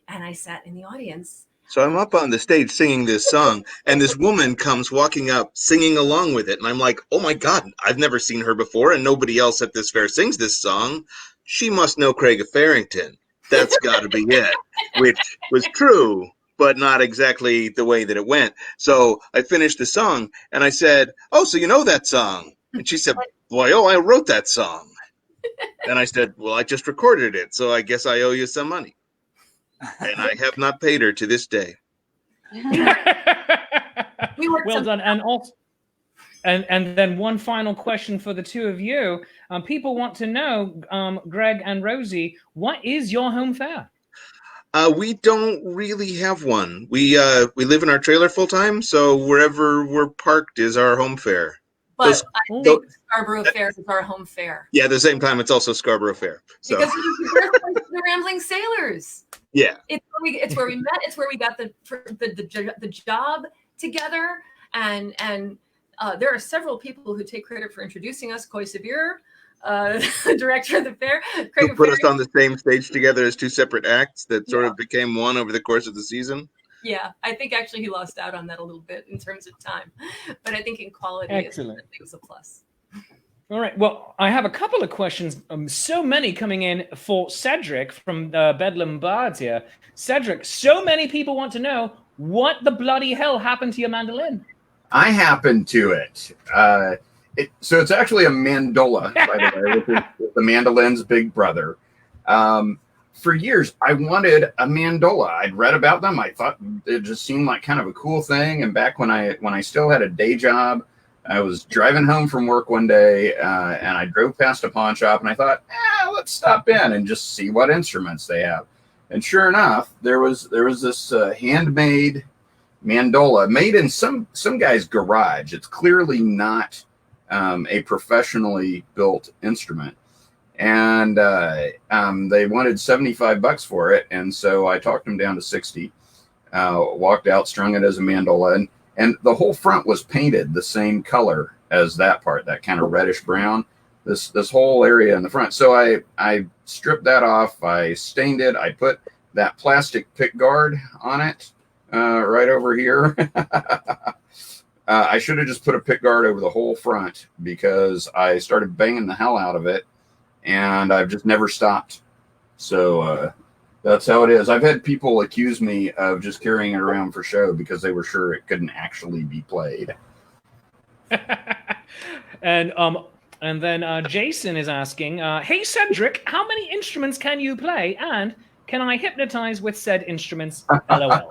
And I sat in the audience. So I'm up on the stage singing this song, and this woman comes walking up singing along with it. And I'm like, oh my God, I've never seen her before, and nobody else at this fair sings this song. She must know Craig Farrington. That's got to be it, which was true, but not exactly the way that it went. So I finished the song, and I said, oh, so you know that song? And she said, boy, I wrote that song. And I said, well, I just recorded it, so I guess I owe you some money. And I have not paid her to this day. Well done. And also, and then one final question for the two of you. People want to know, Greg and Rosie, what is your home fair? We don't really have one. We live in our trailer full time, so wherever we're parked is our home fair. But I think Scarborough Fair is our home fair. Yeah, at the same time, it's also Scarborough Fair. So. Because the Rambling Sailors. Yeah. It's where we met. It's where we got the job together. And there are several people who take credit for introducing us. Coy Severe, the director of the fair. Who put us on the same stage together as two separate acts that sort of became one over the course of the season. Yeah, I think actually he lost out on that a little bit in terms of time. But I think in quality, excellent. It was a plus. All right. Well, I have a couple of questions. So many coming in for Cedric from Bedlam Bards here. Cedric, so many people want to know what the bloody hell happened to your mandolin. I happened to it. So it's actually a mandola, by the way, which is the mandolin's big brother. For years, I wanted a mandola. I'd read about them. I thought it just seemed like kind of a cool thing. And back when I still had a day job, I was driving home from work one day, and I drove past a pawn shop, and I thought, let's stop in and just see what instruments they have. And sure enough, there was this handmade mandola made in some guy's garage. It's clearly not a professionally built instrument. And they wanted $75 for it, and so I talked them down to 60. Walked out, strung it as a mandola, and the whole front was painted the same color as that part, that kind of reddish brown. This whole area in the front. So I stripped that off. I stained it. I put that plastic pick guard on it right over here. I should have just put a pick guard over the whole front because I started banging the hell out of it, and I've just never stopped. So that's how it is. I've had people accuse me of just carrying it around for show because they were sure it couldn't actually be played. And then Jason is asking, hey Cedric, how many instruments can you play, and can I hypnotize with said instruments? LOL.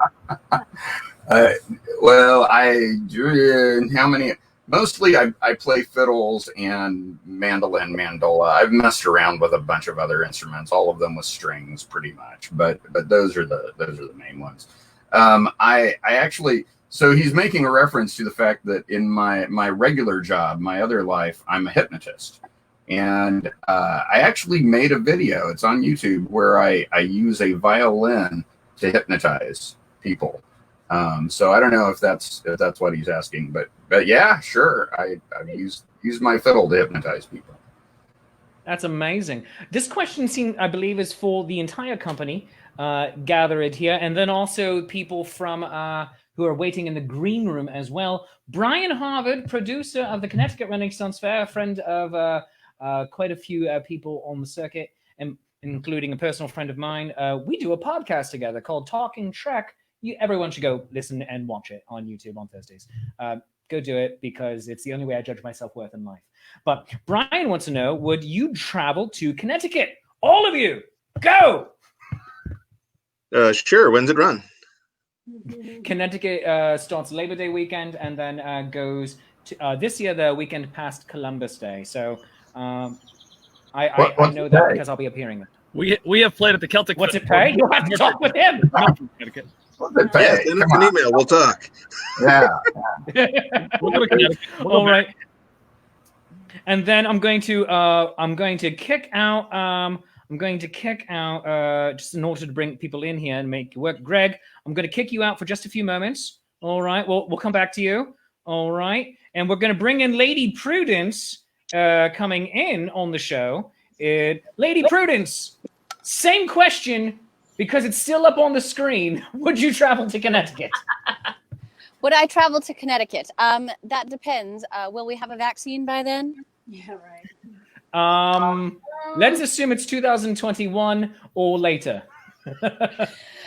Well, I do. How many? Mostly I play fiddles and mandolin, mandola. I've messed around with a bunch of other instruments, all of them with strings pretty much, but those are the main ones. I actually, so he's making a reference to the fact that in my regular job, my other life, I'm a hypnotist. And I actually made a video, it's on YouTube, where I use a violin to hypnotize people. So I don't know if that's what he's asking, but yeah, sure. I've used my fiddle to hypnotize people. That's amazing. This question I believe, is for the entire company gathered here, and then also people from who are waiting in the green room as well. Brian Harvard, producer of the Connecticut Renaissance Fair, a friend of quite a few people on the circuit, and including a personal friend of mine. We do a podcast together called Talking Trek. Everyone should go listen and watch it on YouTube on Thursdays. Go do it because it's the only way I judge my self-worth in life. But Brian wants to know, would you travel to Connecticut? All of you, go! Sure. When's it run? Connecticut starts Labor Day weekend and then goes to, this year, the weekend past Columbus Day. So I know that because I'll be appearing there. We have played at the Celtic. What's it pay? You'll have to talk with him. Yeah, send us an email. We'll talk. Yeah. We'll go to Connecticut. All right. And then I'm going to kick out. Just in order to bring people in here and make it work. Greg, I'm going to kick you out for just a few moments. All right. We'll come back to you. All right. And we're going to bring in Lady Prudence coming in on the show. Lady Prudence, same question because it's still up on the screen. Would you travel to Connecticut? Would I travel to Connecticut? That depends. Will we have a vaccine by then? Yeah, right. Let's assume it's 2021 or later.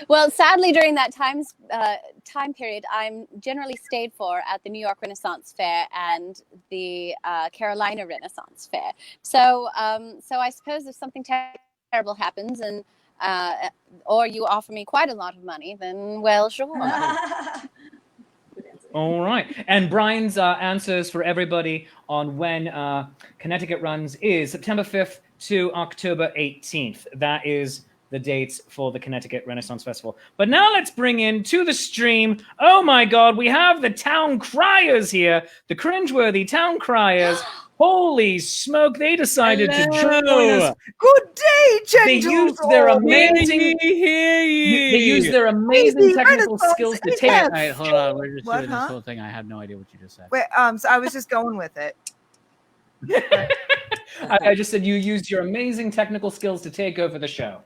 Well, sadly, during that time period, I'm generally stayed for at the New York Renaissance Fair and the Carolina Renaissance Fair. So I suppose if something terrible happens and or you offer me quite a lot of money, then well, sure. All right. And Brian's answers for everybody on when Connecticut runs is September 5th to October 18th. That is the dates for the Connecticut Renaissance Festival. But now let's bring in to the stream, oh my God, we have the Town Criers here, the cringeworthy Town Criers. Holy smoke, they decided to join us. Good day, gentlemen. They used their amazing technical skills to take. All right, hold on. We're just doing this whole thing. I have no idea what you just said. Wait, so I was just going with it. I just said you used your amazing technical skills to take over the show.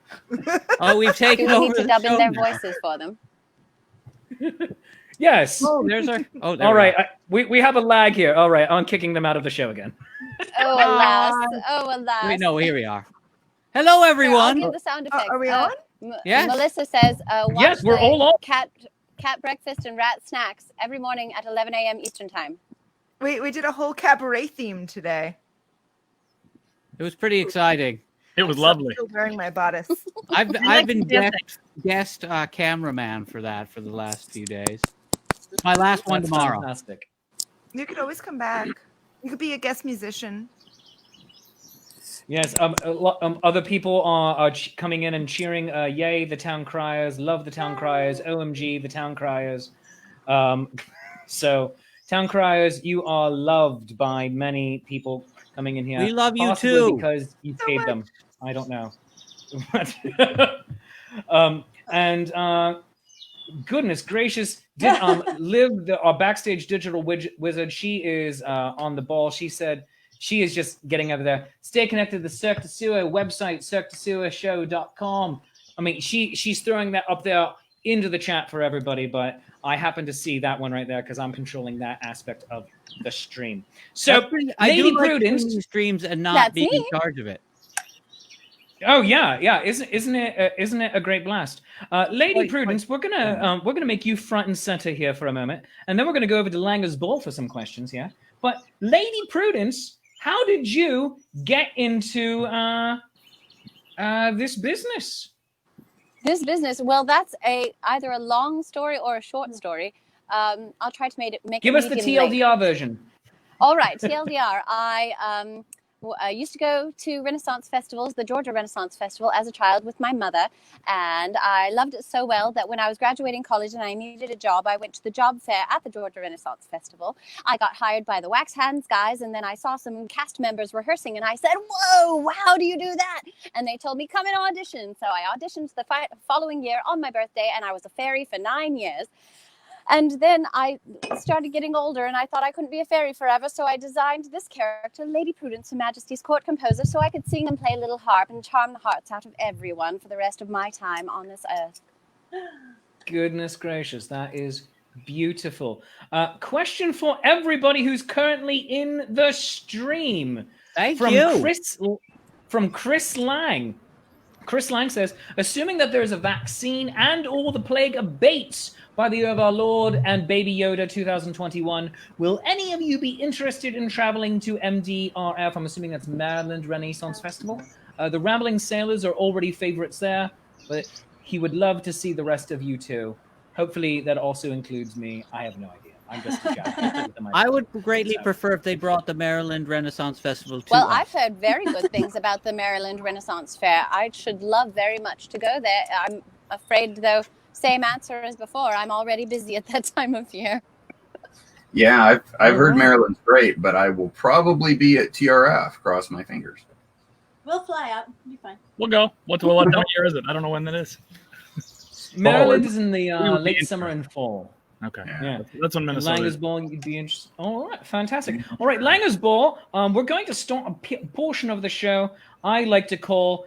Oh, we've taken Do we over need to the dub in show their now. voices for them? Yes. Oh, there's our. Oh, there All we right. are. We have a lag here. All right. I'm kicking them out of the show again. Oh, alas. Oh, alas. Wait, no, here we are. Hello, I'll everyone. give the sound effects. Are we on? Yes. Melissa says, Yes, watch we're the all on. cat breakfast and rat snacks every morning at 11 a.m. Eastern time. We did a whole cabaret theme today. It was pretty exciting. It was lovely. Still wearing my bodice. I've been guest cameraman for that for the last few days. My last one tomorrow. Fantastic. You could always come back. You could be a guest musician. Yes. Other people are coming in and cheering. Yay, the town criers! Love the town criers! OMG, the town criers! So, town criers, you are loved by many people coming in here. We love you possibly too. because you paid them. I don't know. Goodness gracious, did Liv, our backstage digital wizard, she is on the ball. She said she is just getting over there. Stay connected to the Cirque du Soleil website, cirquedusoleilshow.com. I mean, she's throwing that up there into the chat for everybody, but I happen to see that one right there because I'm controlling that aspect of the stream. So, I do Lady like Prudence streaming streams and not being in charge of it. Oh yeah. Isn't it a great blast, Lady Prudence? We're gonna make you front and center here for a moment, and then we're gonna go over to Langer's Ball for some questions here. But Lady Prudence, how did you get into this business? This business, well, that's either a long story or a short story. I'll try to make it. Give us the TLDR version. All right, TLDR. I used to go to Renaissance festivals, the Georgia Renaissance Festival, as a child with my mother, and I loved it so well that when I was graduating college and I needed a job, I went to the job fair at the Georgia Renaissance Festival. I got hired by the Wax Hands guys, and then I saw some cast members rehearsing, and I said, "Whoa, how do you do that?" And they told me, "Come and audition." So I auditioned the following year on my birthday, and I was a fairy for 9 years. And then I started getting older, and I thought I couldn't be a fairy forever, so I designed this character, Lady Prudence, Her Majesty's court composer, so I could sing and play a little harp and charm the hearts out of everyone for the rest of my time on this earth. Goodness gracious, that is beautiful. Question for everybody who's currently in the stream. Thank you. From Chris Lang. Chris Lang says, assuming that there is a vaccine and or the plague abates by the year of our Lord and Baby Yoda 2021, will any of you be interested in traveling to MDRF? I'm assuming that's Maryland Renaissance Festival. The Rambling Sailors are already favorites there, but he would love to see the rest of you too. Hopefully that also includes me. I have no idea. I'm just a guy. I would greatly prefer if they brought the Maryland Renaissance Festival to Well, us. I've heard very good things about the Maryland Renaissance Fair. I should love very much to go there. I'm afraid, though, same answer as before. I'm already busy at that time of year. Yeah, I've heard Maryland's great, but I will probably be at TRF. Cross my fingers. We'll fly out. You'll be fine. We'll go. What time of year is it? I don't know when that is. Maryland is in the late summer and fall. Okay. Yeah. That's when Minnesota Langer's Ball, you'd be interested. All right, fantastic. All right, Langer's Ball. We're going to start a portion of the show I like to call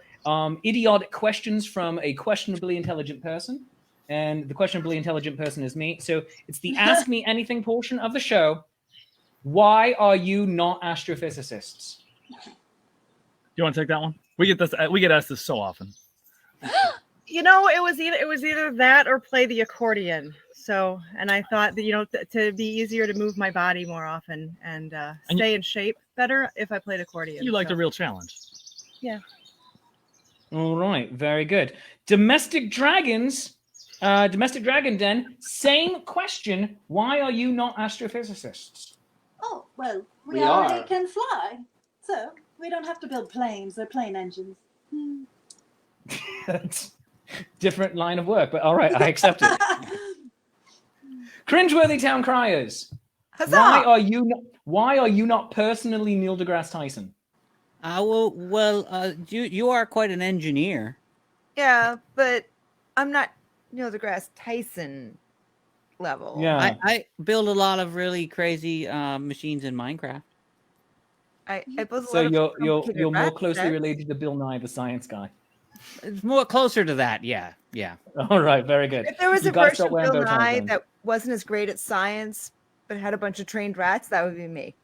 idiotic questions from a questionably intelligent person. And the questionably intelligent person is me. So it's the Ask Me Anything portion of the show. Why are you not astrophysicists? You want to take that one? We get asked this so often. You know, it was either that or play the accordion. So, and I thought that, to be easier to move my body more often and stay in shape better if I played accordion. You liked a real challenge. Yeah. All right, very good. Domestic Dragon Den, same question. Why are you not astrophysicists? Oh, well, we We already are. can fly, so we don't have to build planes or plane engines. That's different line of work, but all right, I accept it. Cringeworthy Town Criers. Why are you not personally Neil deGrasse Tyson? You are quite an engineer. Yeah, but I'm not Neil deGrasse Tyson level. Yeah. I build a lot of really crazy machines in Minecraft. I build a So lot of you're complicated more rat closely sets. related to Bill Nye, the science guy. It's more closer to that, yeah. Yeah. All right, very good. If there was You a gotta version start of wearing Bill bow ties Nye then. that wasn't as great at science but had a bunch of trained rats, that would be me.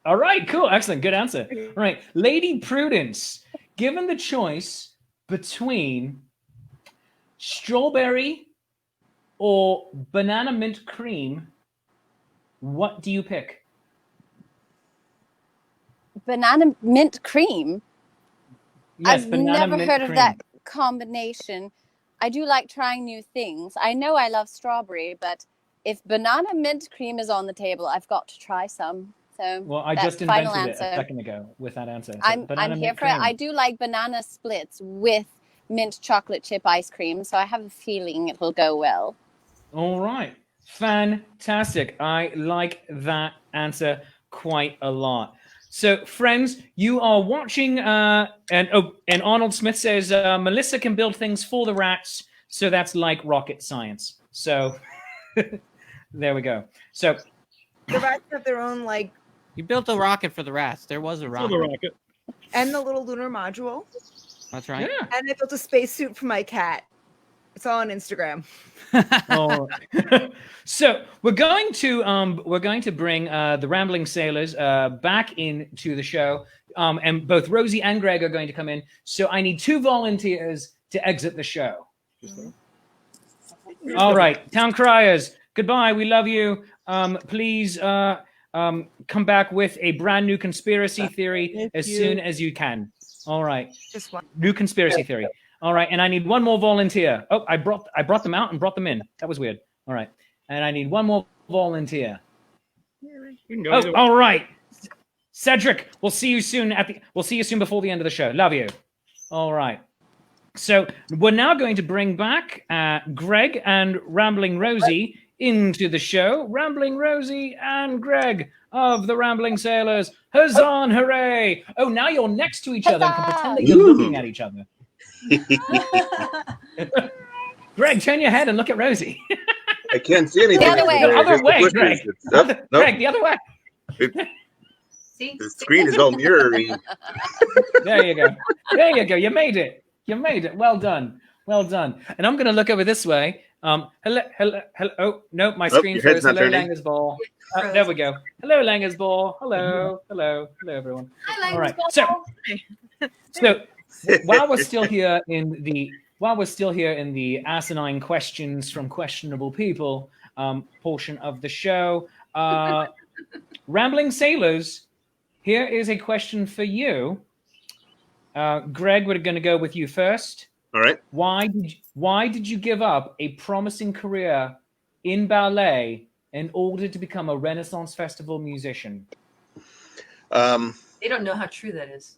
All right, cool, excellent, good answer. All right, Lady Prudence, given the choice between strawberry or banana mint cream, what do you pick? Banana mint cream. Yes, I've banana never mint heard cream. of that combination. I do like trying new things. I know I love strawberry, but if banana mint cream is on the table, I've got to try some. So Well, I that's just final invented it a answer. second ago with that answer. So I'm banana here mint for it. cream. I do like banana splits with mint chocolate chip ice cream, so I have a feeling it will go well. All right. Fantastic. I like that answer quite a lot. So, friends, you are watching, and Arnold Smith says Melissa can build things for the rats, so that's like rocket science. So, there we go. So, The rats have their own, like, You built a rocket for the rats. There was a rocket. and the little lunar module. That's right. Yeah. And I built a spacesuit for my cat. It's all on Instagram. All right. So we're going to bring the Rambling Sailors back into the show, and both Rosie and Greg are going to come in. So I need 2 volunteers to exit the show. All right, Town Criers, goodbye. We love you. Please come back with a brand new conspiracy theory as soon as you can. All right. Just one. New conspiracy theory. All right, and I need 1 more volunteer. Oh, I brought them out and brought them in. That was weird. All right, and I need 1 more volunteer. Oh, all right, Cedric. We'll see you soon. We'll see you soon before the end of the show. Love you. All right. So we're now going to bring back Greg and Rambling Rosie into the show. Rambling Rosie and Greg of the Rambling Sailors. Huzzah and hooray! Oh, now you're next to each other and can pretend that you're looking at each other. Greg, turn your head and look at Rosie. I can't see anything. The other way. The other Here's way, the Greg. nope, nope. Greg, the other way. See? The screen is all mirrory. There you go. There you go. You made it. You made it. Well done. Well done. And I'm going to look over this way. Hello. Oh, no, my screen your head's froze. not Hello, turning. Langer's Ball. There we go. Hello, Langer's Ball. Hello, everyone. Hi, All right. Langer's So while we're still here in the asinine questions from questionable people portion of the show, Rambling Sailors, here is a question for you. Greg, we're going to go with you first. All right. Why did you give up a promising career in ballet in order to become a Renaissance Festival musician? They don't know how true that is.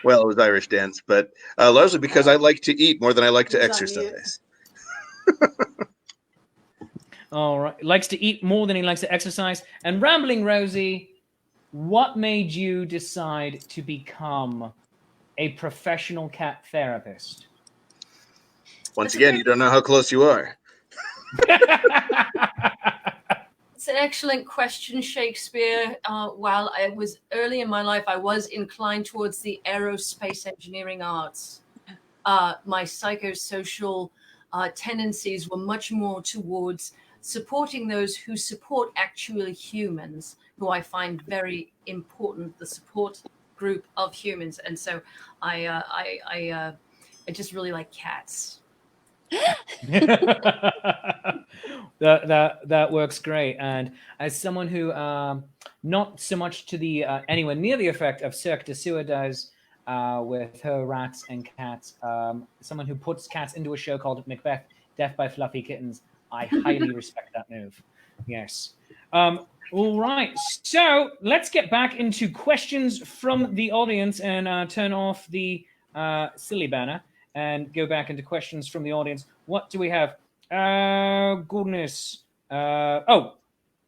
Well, it was Irish dance, but largely because I like to eat more than I like to exercise. All right. Likes to eat more than he likes to exercise. And Rambling Rosie, what made you decide to become a professional cat therapist? Once again, you don't know how close you are. It's an excellent question, Shakespeare. While I was early in my life, I was inclined towards the aerospace engineering arts. My psychosocial tendencies were much more towards supporting those who support actually humans, who I find very important, the support group of humans. And so I just really like cats. That works great. And as someone who not so much to the anywhere near the effect of Cirque du Soleil does with her rats and cats, someone who puts cats into a show called Macbeth, Death by Fluffy Kittens, I highly respect that move. Yes. All right. So let's get back into questions from the audience and turn off the silly banner and go back into questions from the audience. What do we have? Goodness.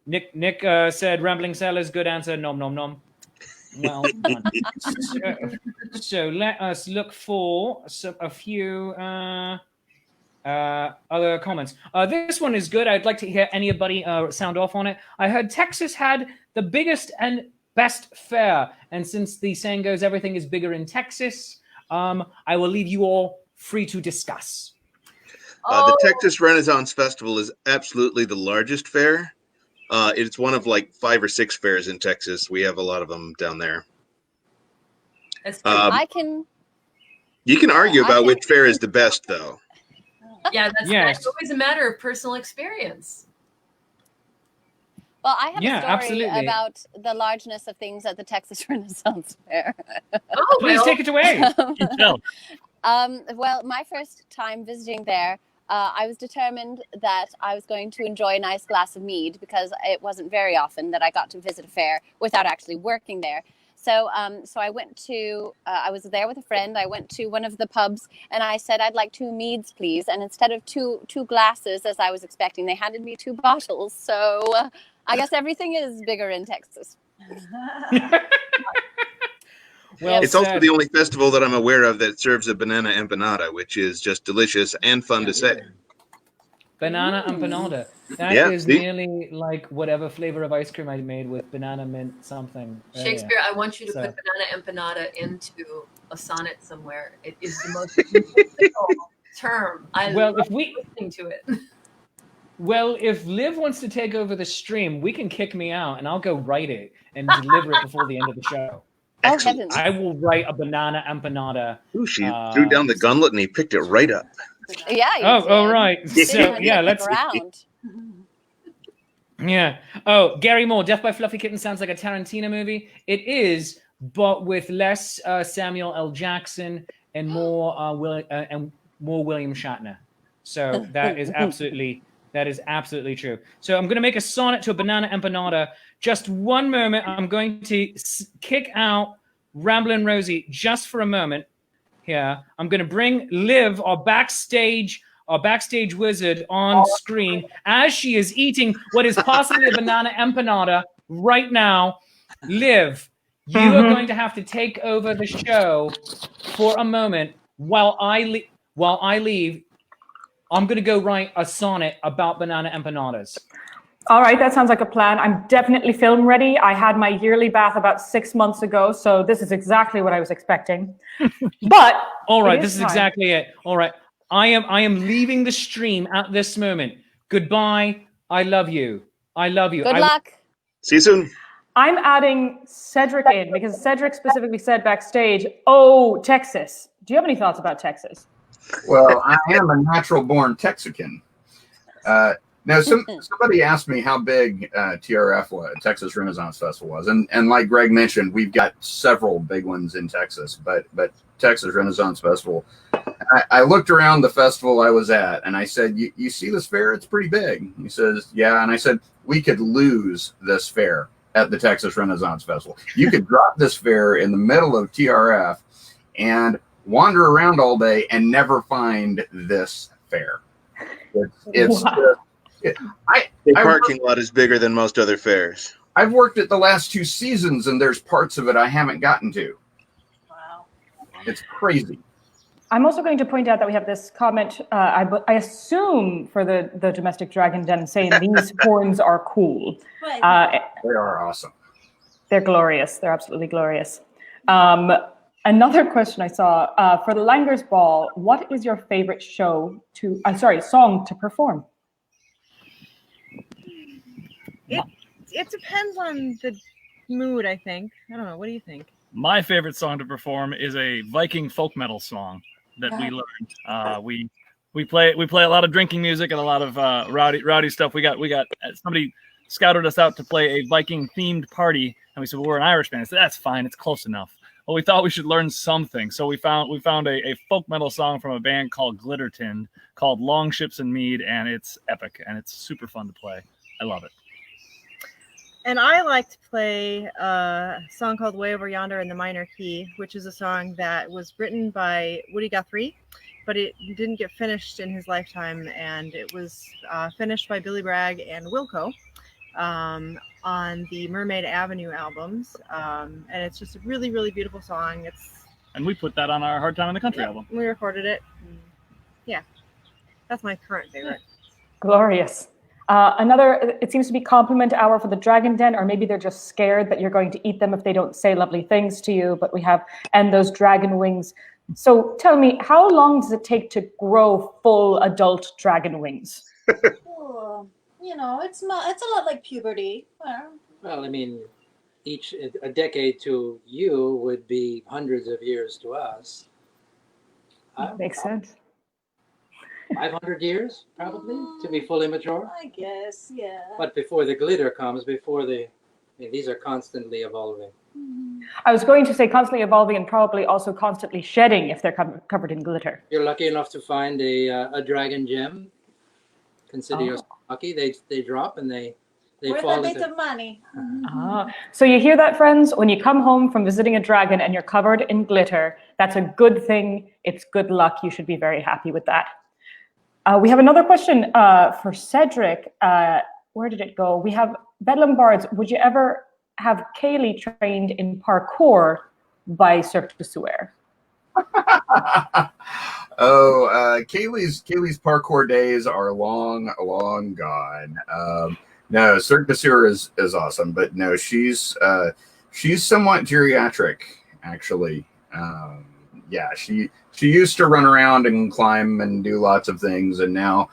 Nick said Rambling Sailors, good answer. Nom nom nom. Well done. So let us look for a few other comments. This one is good. I'd like to hear anybody sound off on it. I heard Texas had the biggest and best fair, and since the saying goes everything is bigger in Texas, I will leave you all free to discuss. The Texas Renaissance Festival is absolutely the largest fair. It's one of like 5 or 6 fairs in Texas. We have a lot of them down there. I can. You can argue about which fair is the best, though. Yeah, that's always a matter of personal experience. Well, I have Yeah, a story absolutely. about the largeness of things at the Texas Renaissance Fair. Please take it away. Well, my first time visiting there, I was determined that I was going to enjoy a nice glass of mead because it wasn't very often that I got to visit a fair without actually working there. So I went to, I was there with a friend. I went to one of the pubs and I said, I'd like 2 meads, please. And instead of two glasses, as I was expecting, they handed me 2 bottles. So I guess everything is bigger in Texas. Well, it's also the only festival that I'm aware of that serves a banana empanada, which is just delicious and fun to say. Banana empanada. That is nearly like whatever flavor of ice cream I made with banana mint something. Shakespeare, I want you to put banana empanada into a sonnet somewhere. It is the most difficult term. I love listening to it. Well, if Liv wants to take over the stream, we can kick me out and I'll go write it and deliver it before the end of the show. Excellent. I will write a banana empanada. Ooh, she threw down the gauntlet and he picked it right up. Yeah. Oh, right. So yeah, let's. Around. Yeah. Oh, Gary Moore, Death by Fluffy Kitten sounds like a Tarantino movie. It is, but with less Samuel L. Jackson and more William Shatner. So that is absolutely true. So I'm going to make a sonnet to a banana empanada. Just one moment. I'm going to kick out Ramblin' Rosie just for a moment. Here, I'm going to bring Liv, our backstage wizard, on screen as she is eating what is possibly a banana empanada right now. Liv, you are going to have to take over the show for a moment while I leave. I'm going to go write a sonnet about banana empanadas. All right, that sounds like a plan. I'm definitely film ready. I had my yearly bath about 6 months ago, so this is exactly what I was expecting. But all right, this is exactly it. All right, I am leaving the stream at this moment. Goodbye. I love you. I love you. Good luck. See you soon. I'm adding Cedric in because Cedric specifically said backstage, "Oh, Texas." Do you have any thoughts about Texas? Well, I am a natural-born Texican. Now, somebody asked me how big TRF was, Texas Renaissance Festival was, and like Greg mentioned, we've got several big ones in Texas, but Texas Renaissance Festival. I looked around the festival I was at, and I said, "You see this fair? It's pretty big." He says, "Yeah," and I said, "We could lose this fair at the Texas Renaissance Festival. You could drop this fair in the middle of TRF and wander around all day and never find this fair." It's wow. The parking lot is bigger than most other fairs. I've worked it the last 2 seasons, and there's parts of it I haven't gotten to. Wow. It's crazy. I'm also going to point out that we have this comment, I assume for the domestic dragon den, saying these horns are cool. They are awesome. They're glorious. They're absolutely glorious. Another question I saw, for the Langers Ball, what is your favorite song to perform? It depends on the mood, I think. I don't know. What do you think? My favorite song to perform is a Viking folk metal song that we learned. We play a lot of drinking music and a lot of rowdy stuff. We got somebody scouted us out to play a Viking themed party, and we said, well, we're an Irish band. I said, that's fine, it's close enough. Well, we thought we should learn something, so we found a folk metal song from a band called Glittertind called Long Ships and Mead, and it's epic and it's super fun to play. I love it. And I like to play a song called Way Over Yonder in the Minor Key, which is a song that was written by Woody Guthrie, but it didn't get finished in his lifetime, and it was finished by Billy Bragg and Wilco on the Mermaid Avenue albums. And it's just a really, really beautiful song. And we put that on our Hard Time in the Country album. We recorded it. Yeah, that's my current favorite. Glorious. It seems to be compliment hour for the Dragon Den, or maybe they're just scared that you're going to eat them if they don't say lovely things to you. But we have, and those dragon wings So tell me, how long does it take to grow full adult dragon wings? Oh, it's a lot like puberty. Well, I mean, a decade to you would be hundreds of years to us. Makes sense. 500 years, probably, to be fully mature. I guess, yeah. But before the glitter comes, these are constantly evolving. I was going to say constantly evolving and probably also constantly shedding if they're covered in glitter. You're lucky enough to find a dragon gem. Consider yourself lucky. They drop and they Worth fall a bit into... of money. So you hear that, friends? When you come home from visiting a dragon and you're covered in glitter, that's a good thing. It's good luck. You should be very happy with that. We have another question for Cedric. Where did it go? We have Bedlam Bards. Would you ever have Kaylee trained in parkour by Cirque du Soleil? Kaylee's parkour days are long gone. No, Cirque du Soleil is awesome, but no, she's somewhat geriatric actually. Yeah, she used to run around and climb and do lots of things, and now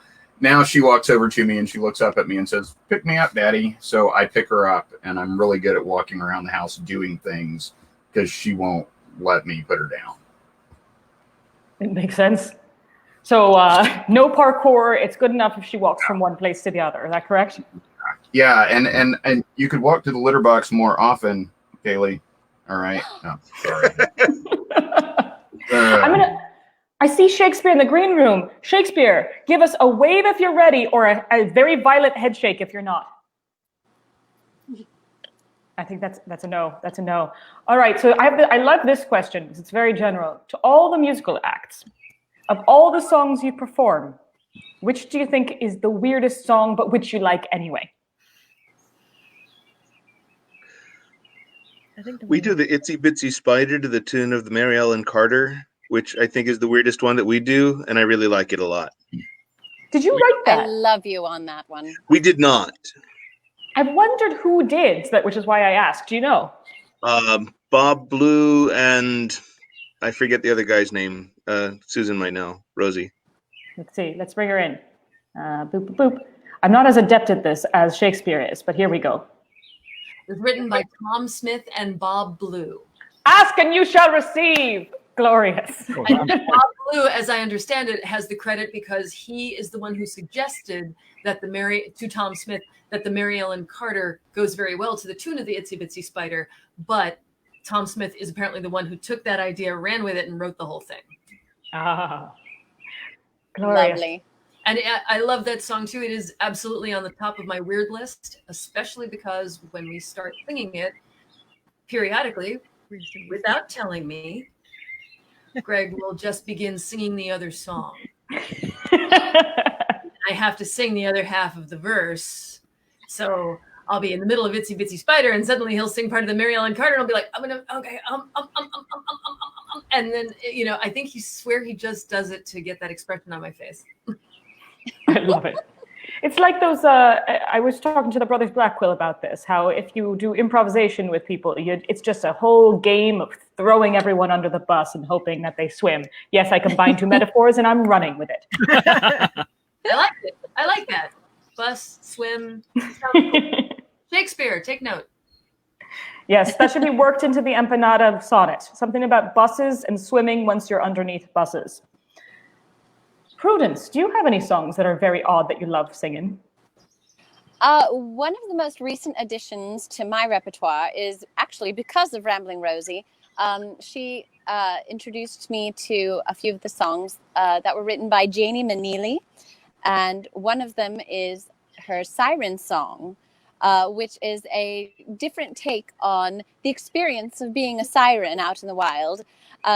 she walks over to me and she looks up at me and says, "Pick me up, Daddy." So I pick her up, and I'm really good at walking around the house doing things because she won't let me put her down. It makes sense. So no parkour. It's good enough if she walks from one place to the other. Is that correct? Yeah, and you could walk to the litter box more often, Kaylee. All right. No, sorry. I see Shakespeare in the green room. Shakespeare, give us a wave if you're ready, or a very violent head shake if you're not. I think that's a no. That's a no. All right. So I love this question because it's very general. To all the musical acts, of all the songs you perform, which do you think is the weirdest song, but which you like anyway? We do the Itsy Bitsy Spider to the tune of the Mary Ellen Carter, which I think is the weirdest one that we do, and I really like it a lot. Did you write that? I love you on that one. We did not. I've wondered who did, which is why I asked. Do you know? Bob Blue and I forget the other guy's name. Susan might know. Rosie. Let's see. Let's bring her in. Boop, boop, boop. I'm not as adept at this as Shakespeare is, but here we go. It was written by Tom Smith and Bob Blue. Ask and you shall receive. Glorious. And Bob Blue, as I understand it, has the credit because he is the one who suggested that to Tom Smith that the Mary Ellen Carter goes very well to the tune of the Itsy Bitsy Spider, but Tom Smith is apparently the one who took that idea, ran with it, and wrote the whole thing. Ah, glorious. Lovely. And I love that song too. It is absolutely on the top of my weird list, especially because when we start singing it periodically, without telling me, Greg will just begin singing the other song. I have to sing the other half of the verse. So I'll be in the middle of Itsy Bitsy Spider, and suddenly he'll sing part of the Mary Ellen Carter, and I'll be like, and then, I think he just does it to get that expression on my face. I love it. It's like those, I was talking to the Brothers Blackwell about this, how if you do improvisation with people, it's just a whole game of throwing everyone under the bus and hoping that they swim. Yes, I combine two metaphors and I'm running with it. I like it. I like that. Bus, swim. Shakespeare, take note. Yes, that should be worked into the empanada sonnet. Something about buses and swimming once you're underneath buses. Prudence, do you have any songs that are very odd that you love singing? One of the most recent additions to my repertoire is actually because of Rambling Rosie. She introduced me to a few of the songs that were written by Janie Maneely, and one of them is her Siren song, which is a different take on the experience of being a siren out in the wild.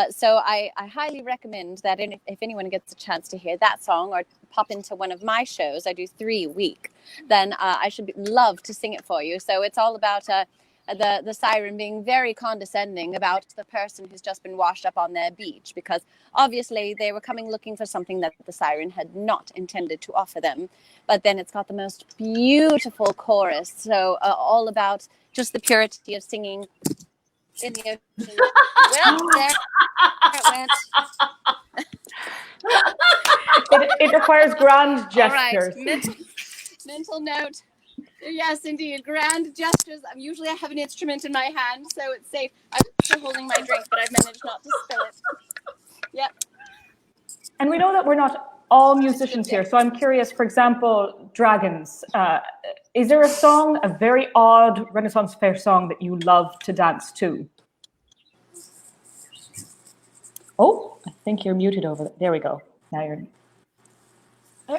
So I highly recommend that if anyone gets a chance to hear that song or pop into one of my shows, I do 3 a week, then I should love to sing it for you. So it's all about the siren being very condescending about the person who's just been washed up on their beach, because obviously they were coming looking for something that the siren had not intended to offer them. But then it's got the most beautiful chorus. So all about just the purity of singing in the ocean. Well, there it went. It requires grand All right, gestures. mental note. Yes, indeed, grand gestures. Usually I have an instrument in my hand, so it's safe. I'm still holding my drink, but I've managed not to spill it. Yep. And we know that we're not all musicians here, so I'm curious, for example, Dragons. Is there a song, a very odd Renaissance Fair song that you love to dance to? Oh, I think you're muted over there. There we go. Now you're...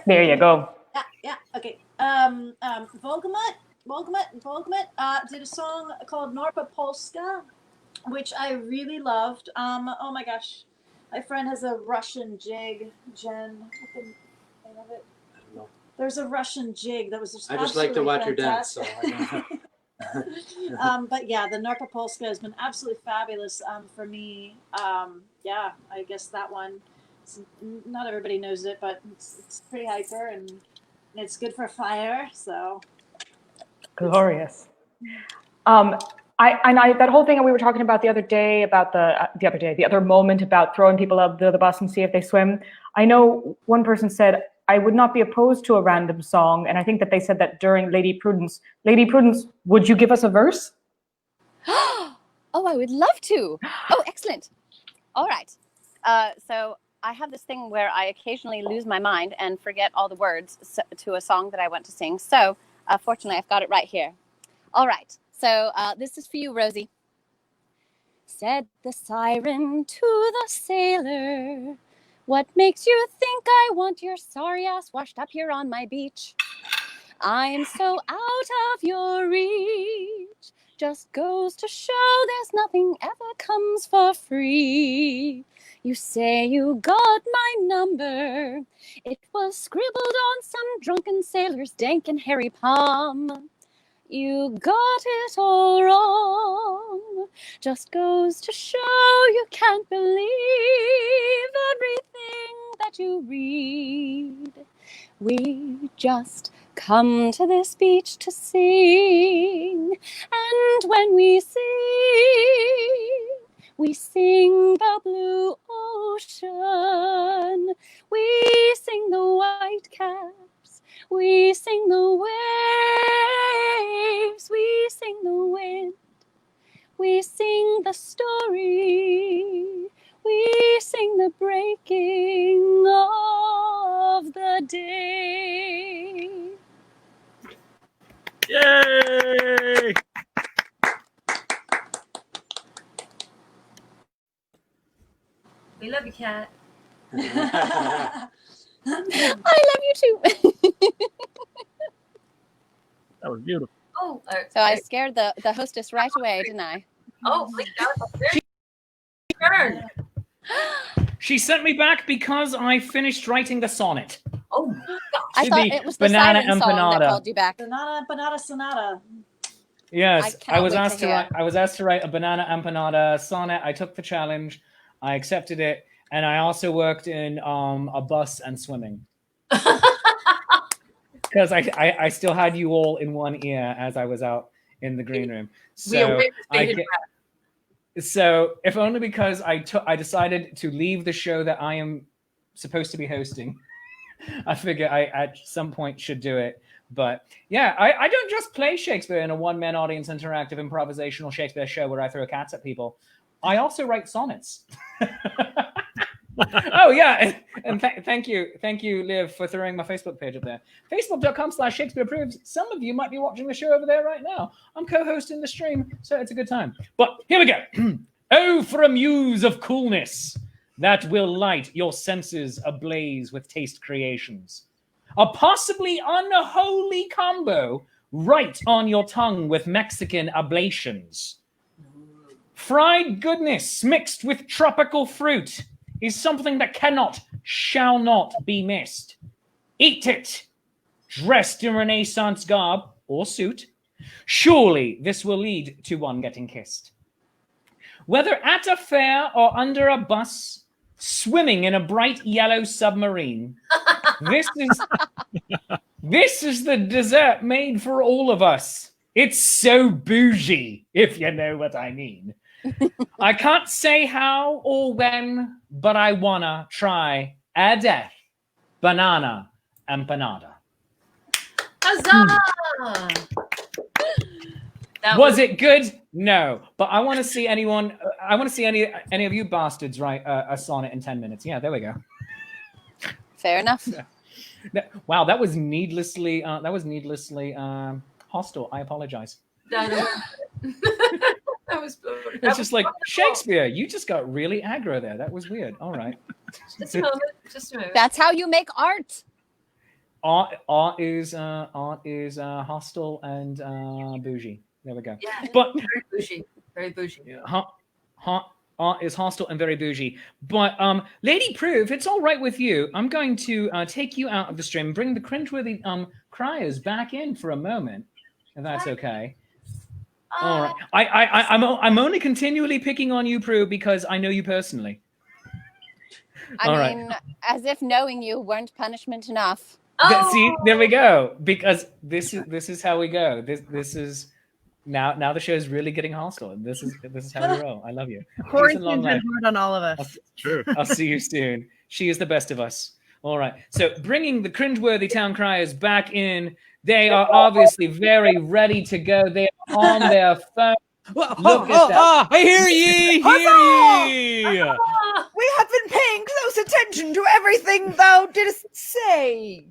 There you go. Yeah, okay. Volgamut did a song called Norpa Polska, which I really loved. Oh my gosh. My friend has a Russian jig, Jen. What's the name of it? There's a Russian jig that was just I just like to watch fantastic. her dance, so I know. But yeah, the Norpa Polska has been absolutely fabulous for me. Yeah, I guess that one. Not everybody knows it, but it's pretty hyper and it's good for fire. So glorious. That whole thing we were talking about the other day about the other moment about throwing people up the bus and see if they swim. I know one person said, I would not be opposed to a random song, and I think that they said that during Lady Prudence. Lady Prudence, would you give us a verse? Oh, I would love to. Oh, excellent. All right. So I have this thing where I occasionally lose my mind and forget all the words to a song that I want to sing. So fortunately, I've got it right here. All right. So this is for you, Rosie. Said the siren to the sailor, what makes you think I want your sorry ass washed up here on my beach? I'm so out of your reach. Just goes to show there's nothing ever comes for free. You say you got my number. It was scribbled on some drunken sailor's dank and hairy palm. You got it all wrong. Just goes to show you can't believe everything that you read. We just come to this beach to sing, and when we sing the blue ocean. We sing the white caps. We sing the waves. We sing the wind. We sing the story. We sing the breaking of the day. Yay! We love you, Kat. I love you too. That was beautiful. Oh, so I scared the hostess right away, didn't I? Oh, my God. Turn. She sent me back because I finished writing the sonnet. Oh, my gosh. I thought it was the Banana siren song Empanada. that called you back. Banana Empanada Sonata. Yes, I was asked to write. I was asked to write a banana empanada sonnet. I took the challenge. I accepted it, and I also worked in a bus and swimming because I still had you all in one ear as I was out in the green room. So so if only because I decided to leave the show that I am supposed to be hosting. I figure I at some point should do it. But yeah, I don't just play Shakespeare in a one-man audience interactive improvisational Shakespeare show where I throw cats at people. I also write sonnets. Oh yeah, and thank you, Liv, for throwing my Facebook page up there. Facebook.com/Shakespeare Proves. Some of you might be watching the show over there right now. I'm co-hosting the stream, so it's a good time. But here we go. Oh, for a muse of coolness that will light your senses ablaze with taste creations. A possibly unholy combo right on your tongue with Mexican ablations. Fried goodness mixed with tropical fruit is something that shall not be missed. Eat it, dressed in Renaissance garb or suit. Surely this will lead to one getting kissed. Whether at a fair or under a bus, swimming in a bright yellow submarine, this is the dessert made for all of us. It's so bougie, if you know what I mean. I can't say how or when, but I wanna try a death banana empanada. Huzzah! Was it good? No, but I want to see anyone. I want to see any of you bastards write a sonnet in 10 minutes. Yeah, there we go. Fair enough. Wow, that was needlessly hostile. I apologize. That was. It's just like Shakespeare. You just got really aggro there. That was weird. All right. Just a moment. Just a moment. That's how you make art. Art is hostile and bougie. There we go. Yeah, but very bougie. Very bougie. Art is hostile and very bougie. But Lady Prue, if it's all right with you, I'm going to take you out of the stream, bring the cringeworthy criers back in for a moment, if that's okay. All right. I'm only continually picking on you, Prue, because I know you personally. I mean, as if knowing you weren't punishment enough. See, there we go. Because this is how we go. This is now the show is really getting hostile. This is how we roll. I love you. Quarantine's been hard on all of us. True. I'll see you soon. She is the best of us. All right. So bringing the cringeworthy town criers back in. They are obviously very ready to go. They are on their phone. Look at that. I hear ye. Hear ye. We have been paying close attention to everything thou didst say.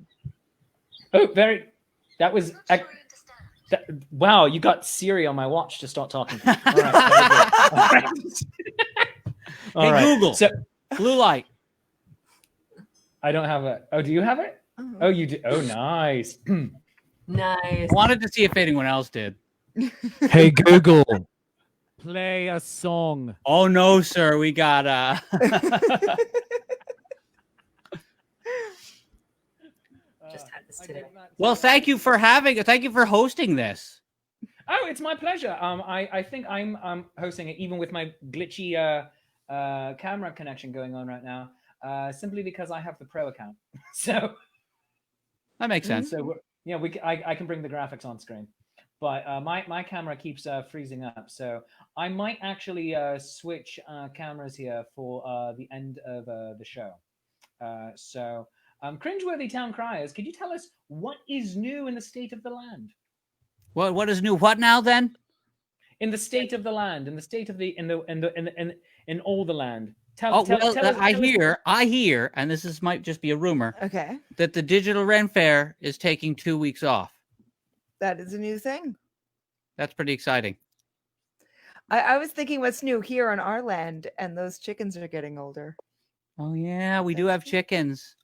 Oh, that was. Wow, you got Siri on my watch to start talking. All right. All right. Google. So, blue light. I don't have it. Oh, do you have it? Oh, you do. Oh, nice. Nice. Wanted to see if anyone else did. Hey Google, play a song. Oh no, sir. We got Just had this today. Well, thank you for hosting this. Oh, it's my pleasure. I think I'm hosting it even with my glitchy camera connection going on right now, simply because I have the pro account. So that makes sense. So I can bring the graphics on screen, but my camera keeps freezing up. So I might actually switch cameras here for the end of the show. Cringeworthy town criers, could you tell us what is new in the state of the land? What is new? What now then? In the state of the land, in the state of the in all the land. I hear, and this might just be a rumor. Okay. That the digital Ren Faire is taking 2 weeks off. That is a new thing. That's pretty exciting. I was thinking what's new here on our land, and those chickens are getting older. Oh yeah, we do have chickens.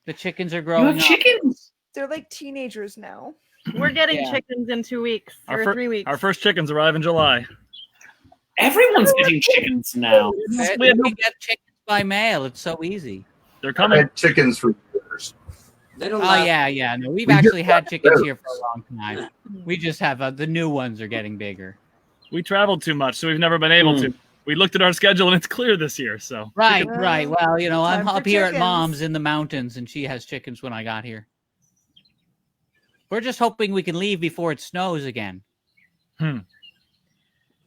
The chickens are growing up. Chickens? They're like teenagers now. We're getting chickens in 2 weeks or 3 weeks. Our first chickens arrive in July. Everyone's getting chickens now. We get chickens by mail. It's so easy. They're coming. I had chickens for years. Yeah. No, we've actually had chickens here for a long time. We just have the new ones are getting bigger. We traveled too much, so we've never been able to. We looked at our schedule and it's clear this year. So right. Well, I'm up here chickens. at Mom's in the mountains, and she has chickens when I got here. We're just hoping we can leave before it snows again.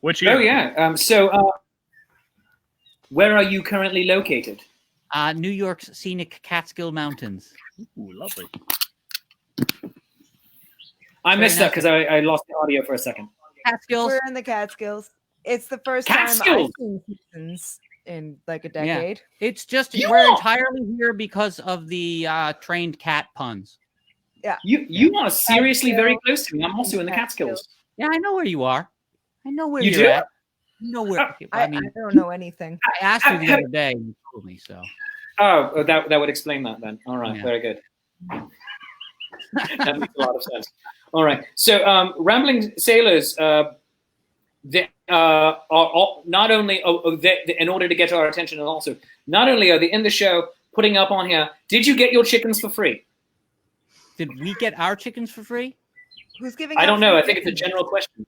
Which year? Oh yeah. Where are you currently located? New York's scenic Catskill Mountains. Ooh, lovely. I missed that because I lost the audio for a second. Catskills. We're in the Catskills. It's the first Catskills. time I've seen chickens in like a decade. Yeah. It's just we're entirely here because of the trained cat puns. Yeah. You are seriously very close to me. I'm also in the Catskills. Yeah, I know where you are. I know where You you're do? at. You know where. I don't know anything. I asked you the other day, and you told me so. Oh, that would explain that then. All right, Yeah. very good. That makes a lot of sense. All right, so Rambling Sailors, they are not only in order to get our attention, and also not only are they in the show putting up on here. Did you get your chickens for free? Did we get our chickens for free? Who's giving? I don't free know. I think it's a chickens? general question.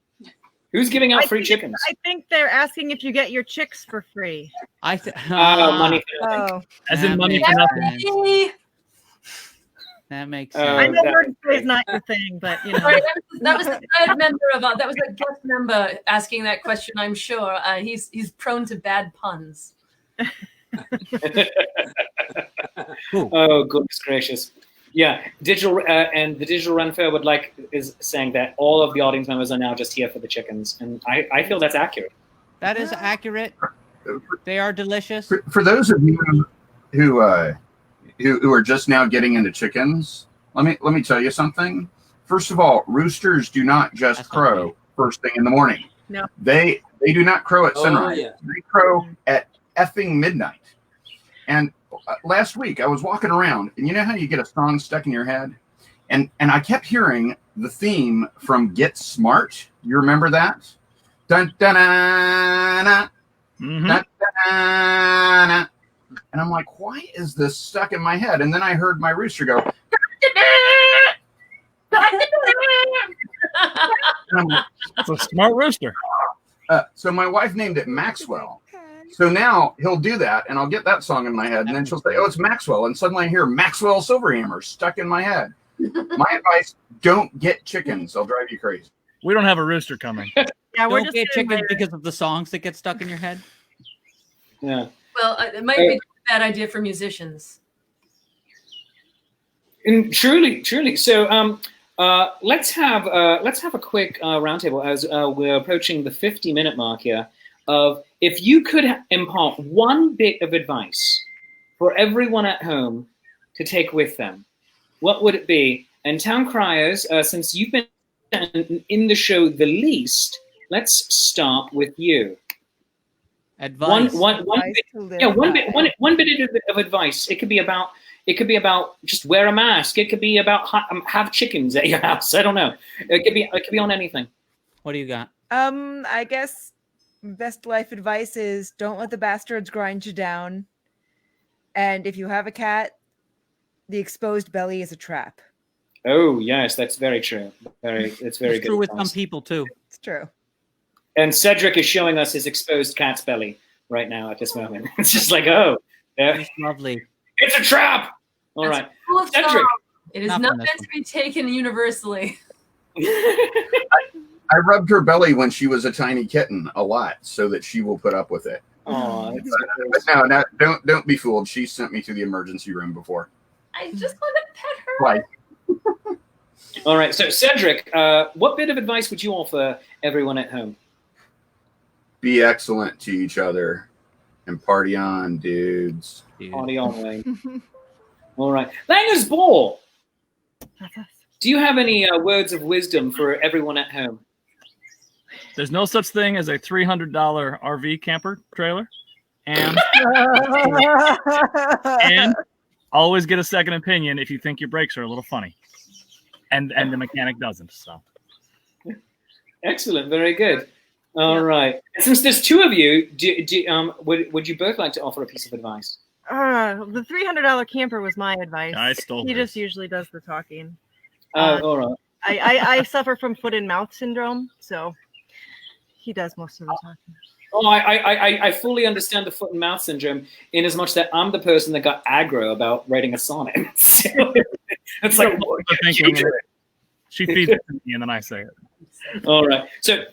Who's giving out free chickens? I think they're asking if you get your chicks for free. Money for nothing. Oh, As in money for nothing. That makes I sense. know wordplay is not your thing, but you know. Sorry, that was the third member of that was a guest member asking that question. I'm sure he's prone to bad puns. Oh, goodness gracious. Yeah, digital and the digital Ren Faire is saying that all of the audience members are now just here for the chickens, and I feel that's accurate. That is accurate. They are delicious. For those of you who are just now getting into chickens, let me tell you something. First of all, roosters do not just crow first thing in the morning. No. They do not crow at sunrise. yeah. They crow at effing midnight. And last week I was walking around, and you know how you get a song stuck in your head? And I kept hearing the theme from Get Smart. You remember that? Dun, dun, dun, dun, Mm-hmm. dun, dun, dun. And I'm like, why is this stuck in my head? And then I heard my rooster go, and I'm like, That's a smart rooster. so my wife named it Maxwell. So now he'll do that, and I'll get that song in my head, and then she'll say, oh, it's Maxwell. And suddenly I hear Maxwell Silverhammer stuck in my head. My advice, don't get chickens. They'll drive you crazy. We don't have a rooster coming. Yeah, we're Don't just get getting chickens later. because of the songs that get stuck in your head. Yeah. Well, it might be a bad idea for musicians. And truly. So let's have a quick roundtable as we're approaching the 50-minute mark here. Of if you could impart one bit of advice for everyone at home to take with them, what would it be? And Town Criers, since you've been in the show the least, let's start with you. Advice. One bit of advice. It could be about just wear a mask. It could be about have chickens at your house. I don't know. It could be on anything. What do you got? I guess best life advice is don't let the bastards grind you down. And if you have a cat, the exposed belly is a trap. Oh yes, that's very true. It's very good. True with advice. some people too. It's true. And Cedric is showing us his exposed cat's belly right now at this moment. It's just like, oh, yeah. It's lovely. It's a trap. All right, Full of Cedric. song. It is Not not from this meant to be taken universally. I rubbed her belly when she was a tiny kitten a lot so that she will put up with it. Oh, But no, don't be fooled. She sent me to the emergency room before. I just want to pet her. Right. All right. So Cedric, what bit of advice would you offer everyone at home? Be excellent to each other and party on, dudes. Party on, Wayne. All right, Langer's Ball. Do you have any words of wisdom for everyone at home? There's no such thing as a $300 RV camper trailer, and always get a second opinion if you think your brakes are a little funny, and the mechanic doesn't. So, excellent, very good. All right. And since there's two of you, would you both like to offer a piece of advice? The $300 camper was my advice. I stole He his. just usually does the talking. All right. I suffer from foot and mouth syndrome, so he does most of the talking. Oh, I fully understand the foot and mouth syndrome in as much that I'm the person that got aggro about writing a sonnet. So, it's like, She feeds it to me and then I say it. all right. So,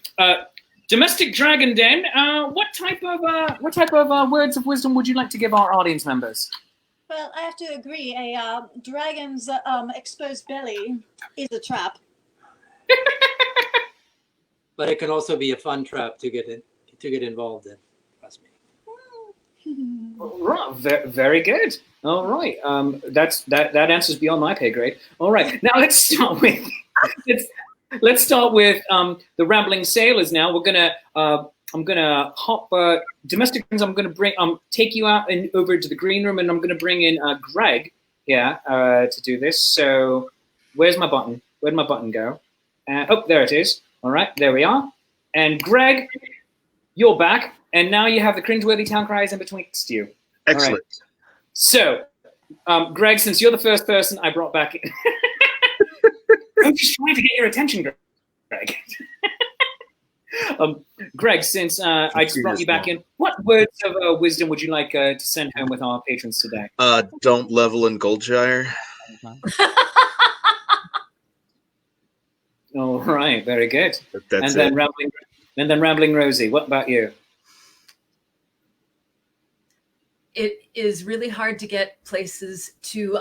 Domestic Dragon Den, what type of words of wisdom would you like to give our audience members? Well, I have to agree. A dragon's exposed belly is a trap. But it can also be a fun trap to get involved in. Trust me. Right, very good. All right, that answers beyond my pay grade. All right, now let's start with the Rambling Sailors. Now I'm gonna hop domestic things. I'm gonna take you out and over to the green room, and I'm gonna bring in Greg here to do this. So where's my button? Where'd my button go? Oh, there it is. All right, there we are. And Greg, you're back, and now you have the cringeworthy town cries in betwixt you. Excellent. All right. So, Greg, since you're the first person I brought back in, I'm just trying to get your attention, Greg. Greg, since I just brought you back in, what words of wisdom would you like to send home with our patrons today? Don't level in Goldshire. All right, very good. That's and then Rambling Rosie. What about you? It is really hard to get places to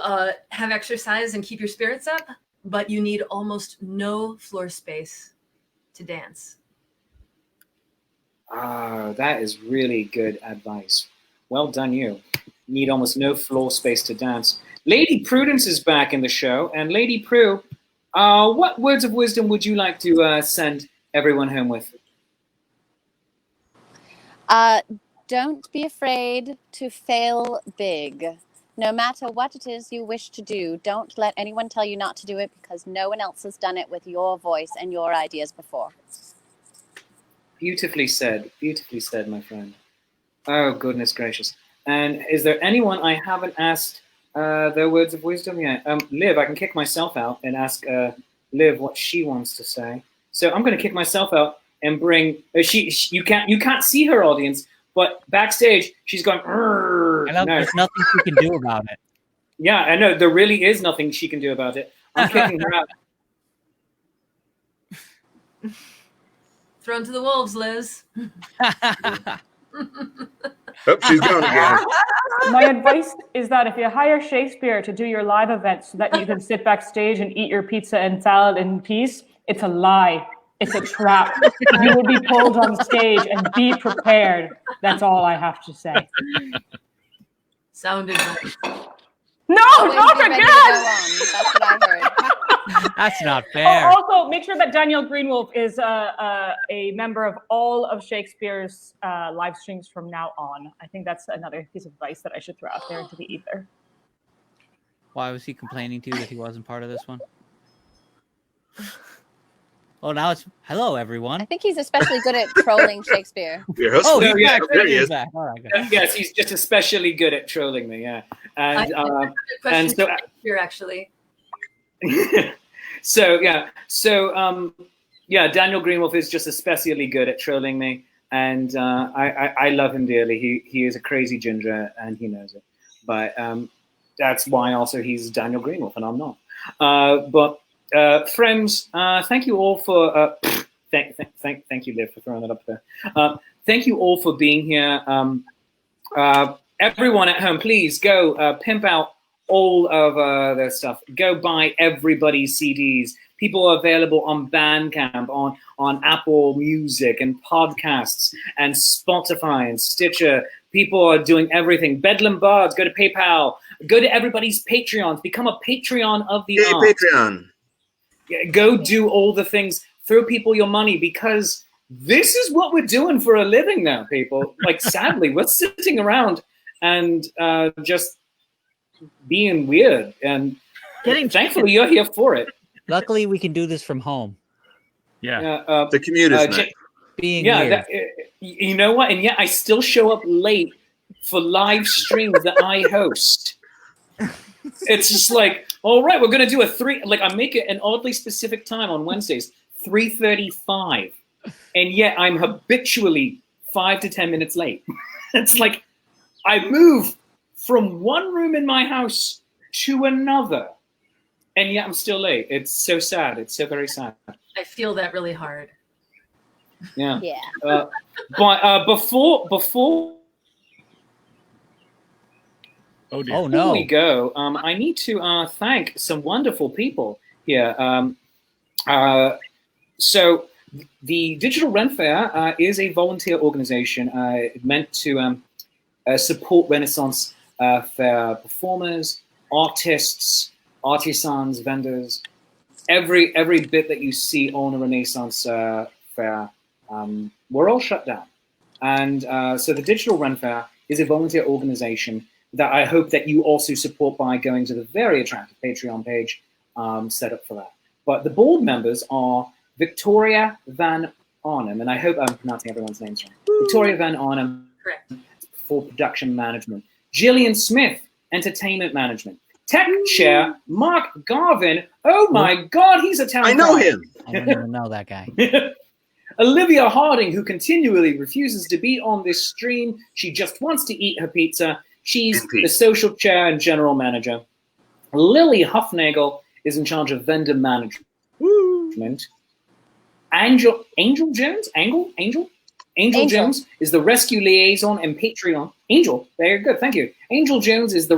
have exercise and keep your spirits up, but you need almost no floor space to dance. Ah, that is really good advice. Well done, you. Need almost no floor space to dance. Lady Prudence is back in the show, and Lady Prue, what words of wisdom would you like to send everyone home with? Don't be afraid to fail big. No matter what it is you wish to do, don't let anyone tell you not to do it because no one else has done it with your voice and your ideas before. Beautifully said, my friend. Oh, goodness gracious. And is there anyone I haven't asked their words of wisdom yet? Liv, I can kick myself out and ask Liv what she wants to say. So I'm going to kick myself out and bring you can't see her, audience, but backstage she's going. I know there's nothing she can do about it. Yeah, I know there really is nothing she can do about it. I'm kicking her out. Thrown to the wolves, Liz. Oh, she's gone again. My advice is that if you hire Shakespeare to do your live events so that you can sit backstage and eat your pizza and salad in peace, it's a lie. It's a trap. You will be pulled on stage and be prepared. That's all I have to say. Sounded nice. No, not again! That's what I heard. That's not fair. Also, make sure that Daniel Greenwolf is a member of all of Shakespeare's live streams from now on. I think that's another piece of advice that I should throw out there into the ether. Why was he complaining to you that he wasn't part of this one? Oh, now it's hello, everyone. I think he's especially good at trolling Shakespeare. Oh, No, yeah, there he is. back. All right, good. Yes, he's just especially good at trolling me. Yeah, and Question so here actually. yeah, Daniel Greenwolf is just especially good at trolling me, and I love him dearly. He is a crazy ginger, and he knows it. But that's why also he's Daniel Greenwolf, and I'm not. But friends, thank you all for thank you, Liv, for throwing that up there. Thank you all for being here. Everyone at home, please go pimp out all of their stuff. Go buy everybody's CDs. People are available on Bandcamp, on Apple Music and podcasts and Spotify and Stitcher. People are doing everything. Bedlam Bards, go to PayPal. Go to everybody's Patreons. Become a Patreon of the arts. Patreon. Go do all the things. Throw people your money because this is what we're doing for a living now, people. Like, sadly, we're sitting around and just being weird. And thankfully, you're here for it. Luckily, we can do this from home. Yeah. The commute is nice. Being weird. You know what? And yet I still show up late for live streams that I host. It's just like, all right, we're going to do I make it an oddly specific time on Wednesdays, 3:35. And yet I'm habitually 5 to 10 minutes late. It's like I move from one room in my house to another. And yet I'm still late. It's so sad. It's so very sad. I feel that really hard. Yeah. Yeah. But before Oh, dear. Oh, no. before we go, I need to thank some wonderful people here. So the Digital Ren Faire is a volunteer organization meant to support Renaissance Fair performers, artists, artisans, vendors. Every bit that you see on a Renaissance Fair, we're all shut down. And so the Digital Ren Faire is a volunteer organization that I hope that you also support by going to the very attractive Patreon page set up for that. But the board members are Victoria Van Arnhem, and I hope I'm pronouncing everyone's names right. Victoria Van Arnhem for production management. Gillian Smith, entertainment management. Tech chair, Mark Garvin. Oh my God, he's a town I know crier. him. I don't even know that guy. Olivia Harding, who continually refuses to be on this stream. She just wants to eat her pizza. She's the social chair and general manager. Lily Huffnagel is in charge of vendor management. Angel Jones Jones is the rescue liaison and Patreon. Angel, very good, thank you. Angel Jones is the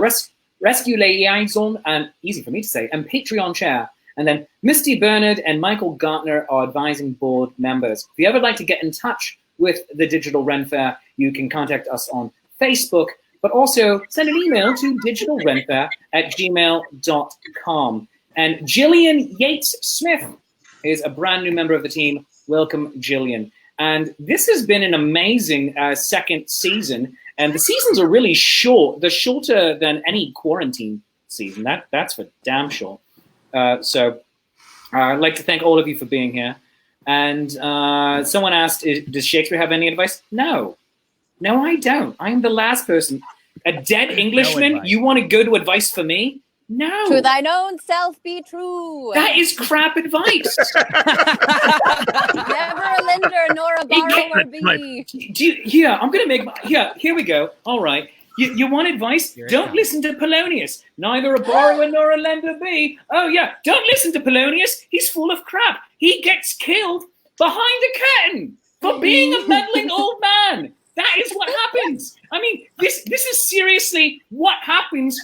rescue liaison and easy for me to say, and Patreon chair. And then Misty Bernard and Michael Gartner are advising board members. If you ever like to get in touch with the Digital Ren Faire, you can contact us on Facebook, but also send an email to digitalrenfaire@gmail.com. And Jillian Yates Smith is a brand new member of the team. Welcome, Jillian. And this has been an amazing second season. And the seasons are really short. They're shorter than any quarantine season. That's for damn sure. So I'd like to thank all of you for being here. And someone asked, does Shakespeare have any advice? No, I don't. I'm the last person. A dead Englishman? No, you want to go to advice for me? No. To thine own self be true. That is crap advice. Never a lender nor a borrower be. I'm going to make, here we go. All right. You want advice? Don't listen to Polonius. Neither a borrower nor a lender be. Oh, yeah. Don't listen to Polonius. He's full of crap. He gets killed behind a curtain for being a meddling old man. That is what happens. I mean, this is seriously what happens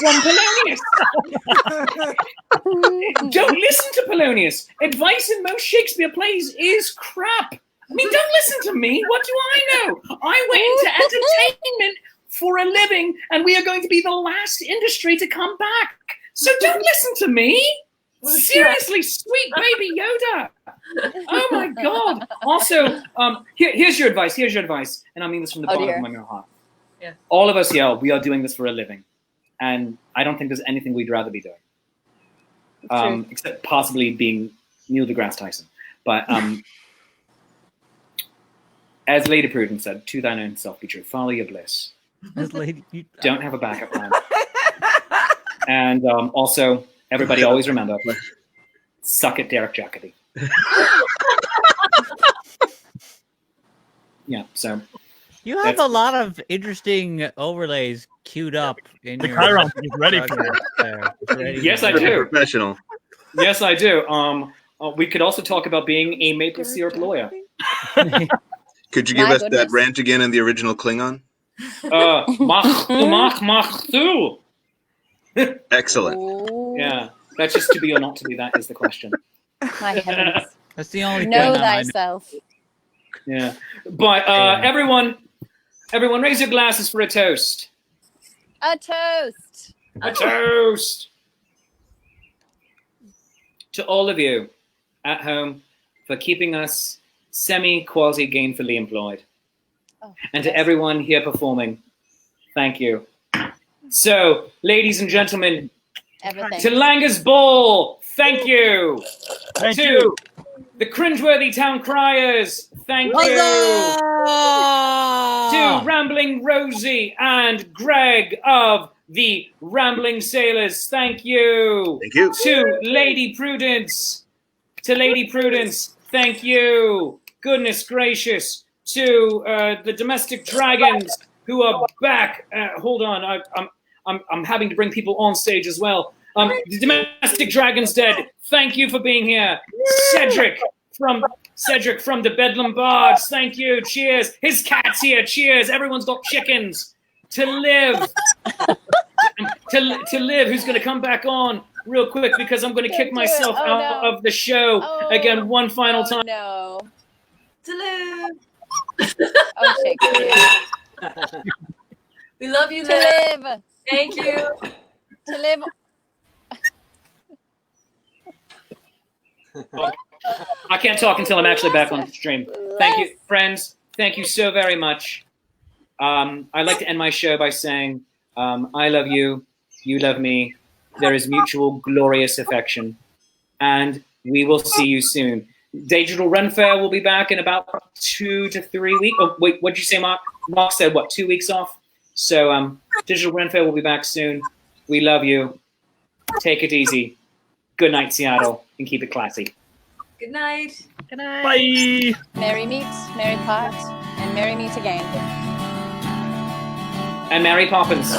from Polonius. Don't listen to Polonius. Advice in most Shakespeare plays is crap. I mean, don't listen to me. What do I know? I went into entertainment for a living, and we are going to be the last industry to come back. So don't listen to me. Seriously, sweet baby Yoda. Oh my God. Also, here's your advice. And I mean this from the bottom of my heart. Yeah. All of us yell, we are doing this for a living. And I don't think there's anything we'd rather be doing. Except possibly being Neil deGrasse Tyson. But as Lady Prudence said, to thine own self be true. Follow your bliss. Don't have a backup plan. And also, everybody always remember, suck it, Derek Jacobi. Yeah, so. You have a lot of interesting overlays queued up in the your Chiron is ready for it. Yes, I do. Professional. Yes, I do. We could also talk about being a maple syrup lawyer. Could you give us that rant again in the original Klingon? Excellent. Yeah, that's just to be or not to be. That is the question. My heavens. That's the only know thyself. Yeah, but everyone, raise your glasses for a toast. A toast. A toast to all of you at home for keeping us semi-quasi gainfully employed. And to everyone here performing, thank you. So, ladies and gentlemen, to Langer's Ball, thank you. Thank you. The Cringeworthy Town Criers, thank you. To Rambling Rosie and Greg of the Rambling Sailors, thank you. Thank you. To Lady Prudence, thank you. Goodness gracious. To the Domestic Dragons who are back. Hold on, I'm having to bring people on stage as well. The Domestic Dragons dead. Thank you for being here. Cedric from the Bedlam Bards. Thank you. Cheers. His cat's here. Cheers. Everyone's got chickens. To Liv. to Liv, who's going to come back on real quick because I'm going to kick myself out of the show again one final time. No. To Liv. Oh, Shakespeare. We love you, To live. Thank you. To live. I can't talk until I'm actually back on stream. Thank you, friends. Thank you so very much. I'd like to end my show by saying, I love you. You love me. There is mutual glorious affection. And we will see you soon. Digital Ren Faire will be back in about 2 to 3 weeks. Oh, wait, what did you say, Mark? Mark said, 2 weeks off? So Digital Ren Faire will be back soon. We love you. Take it easy. Good night, Seattle, and keep it classy. Good night. Good night. Bye. Merry meet, merry part, and merry meet again. And Mary Poppins.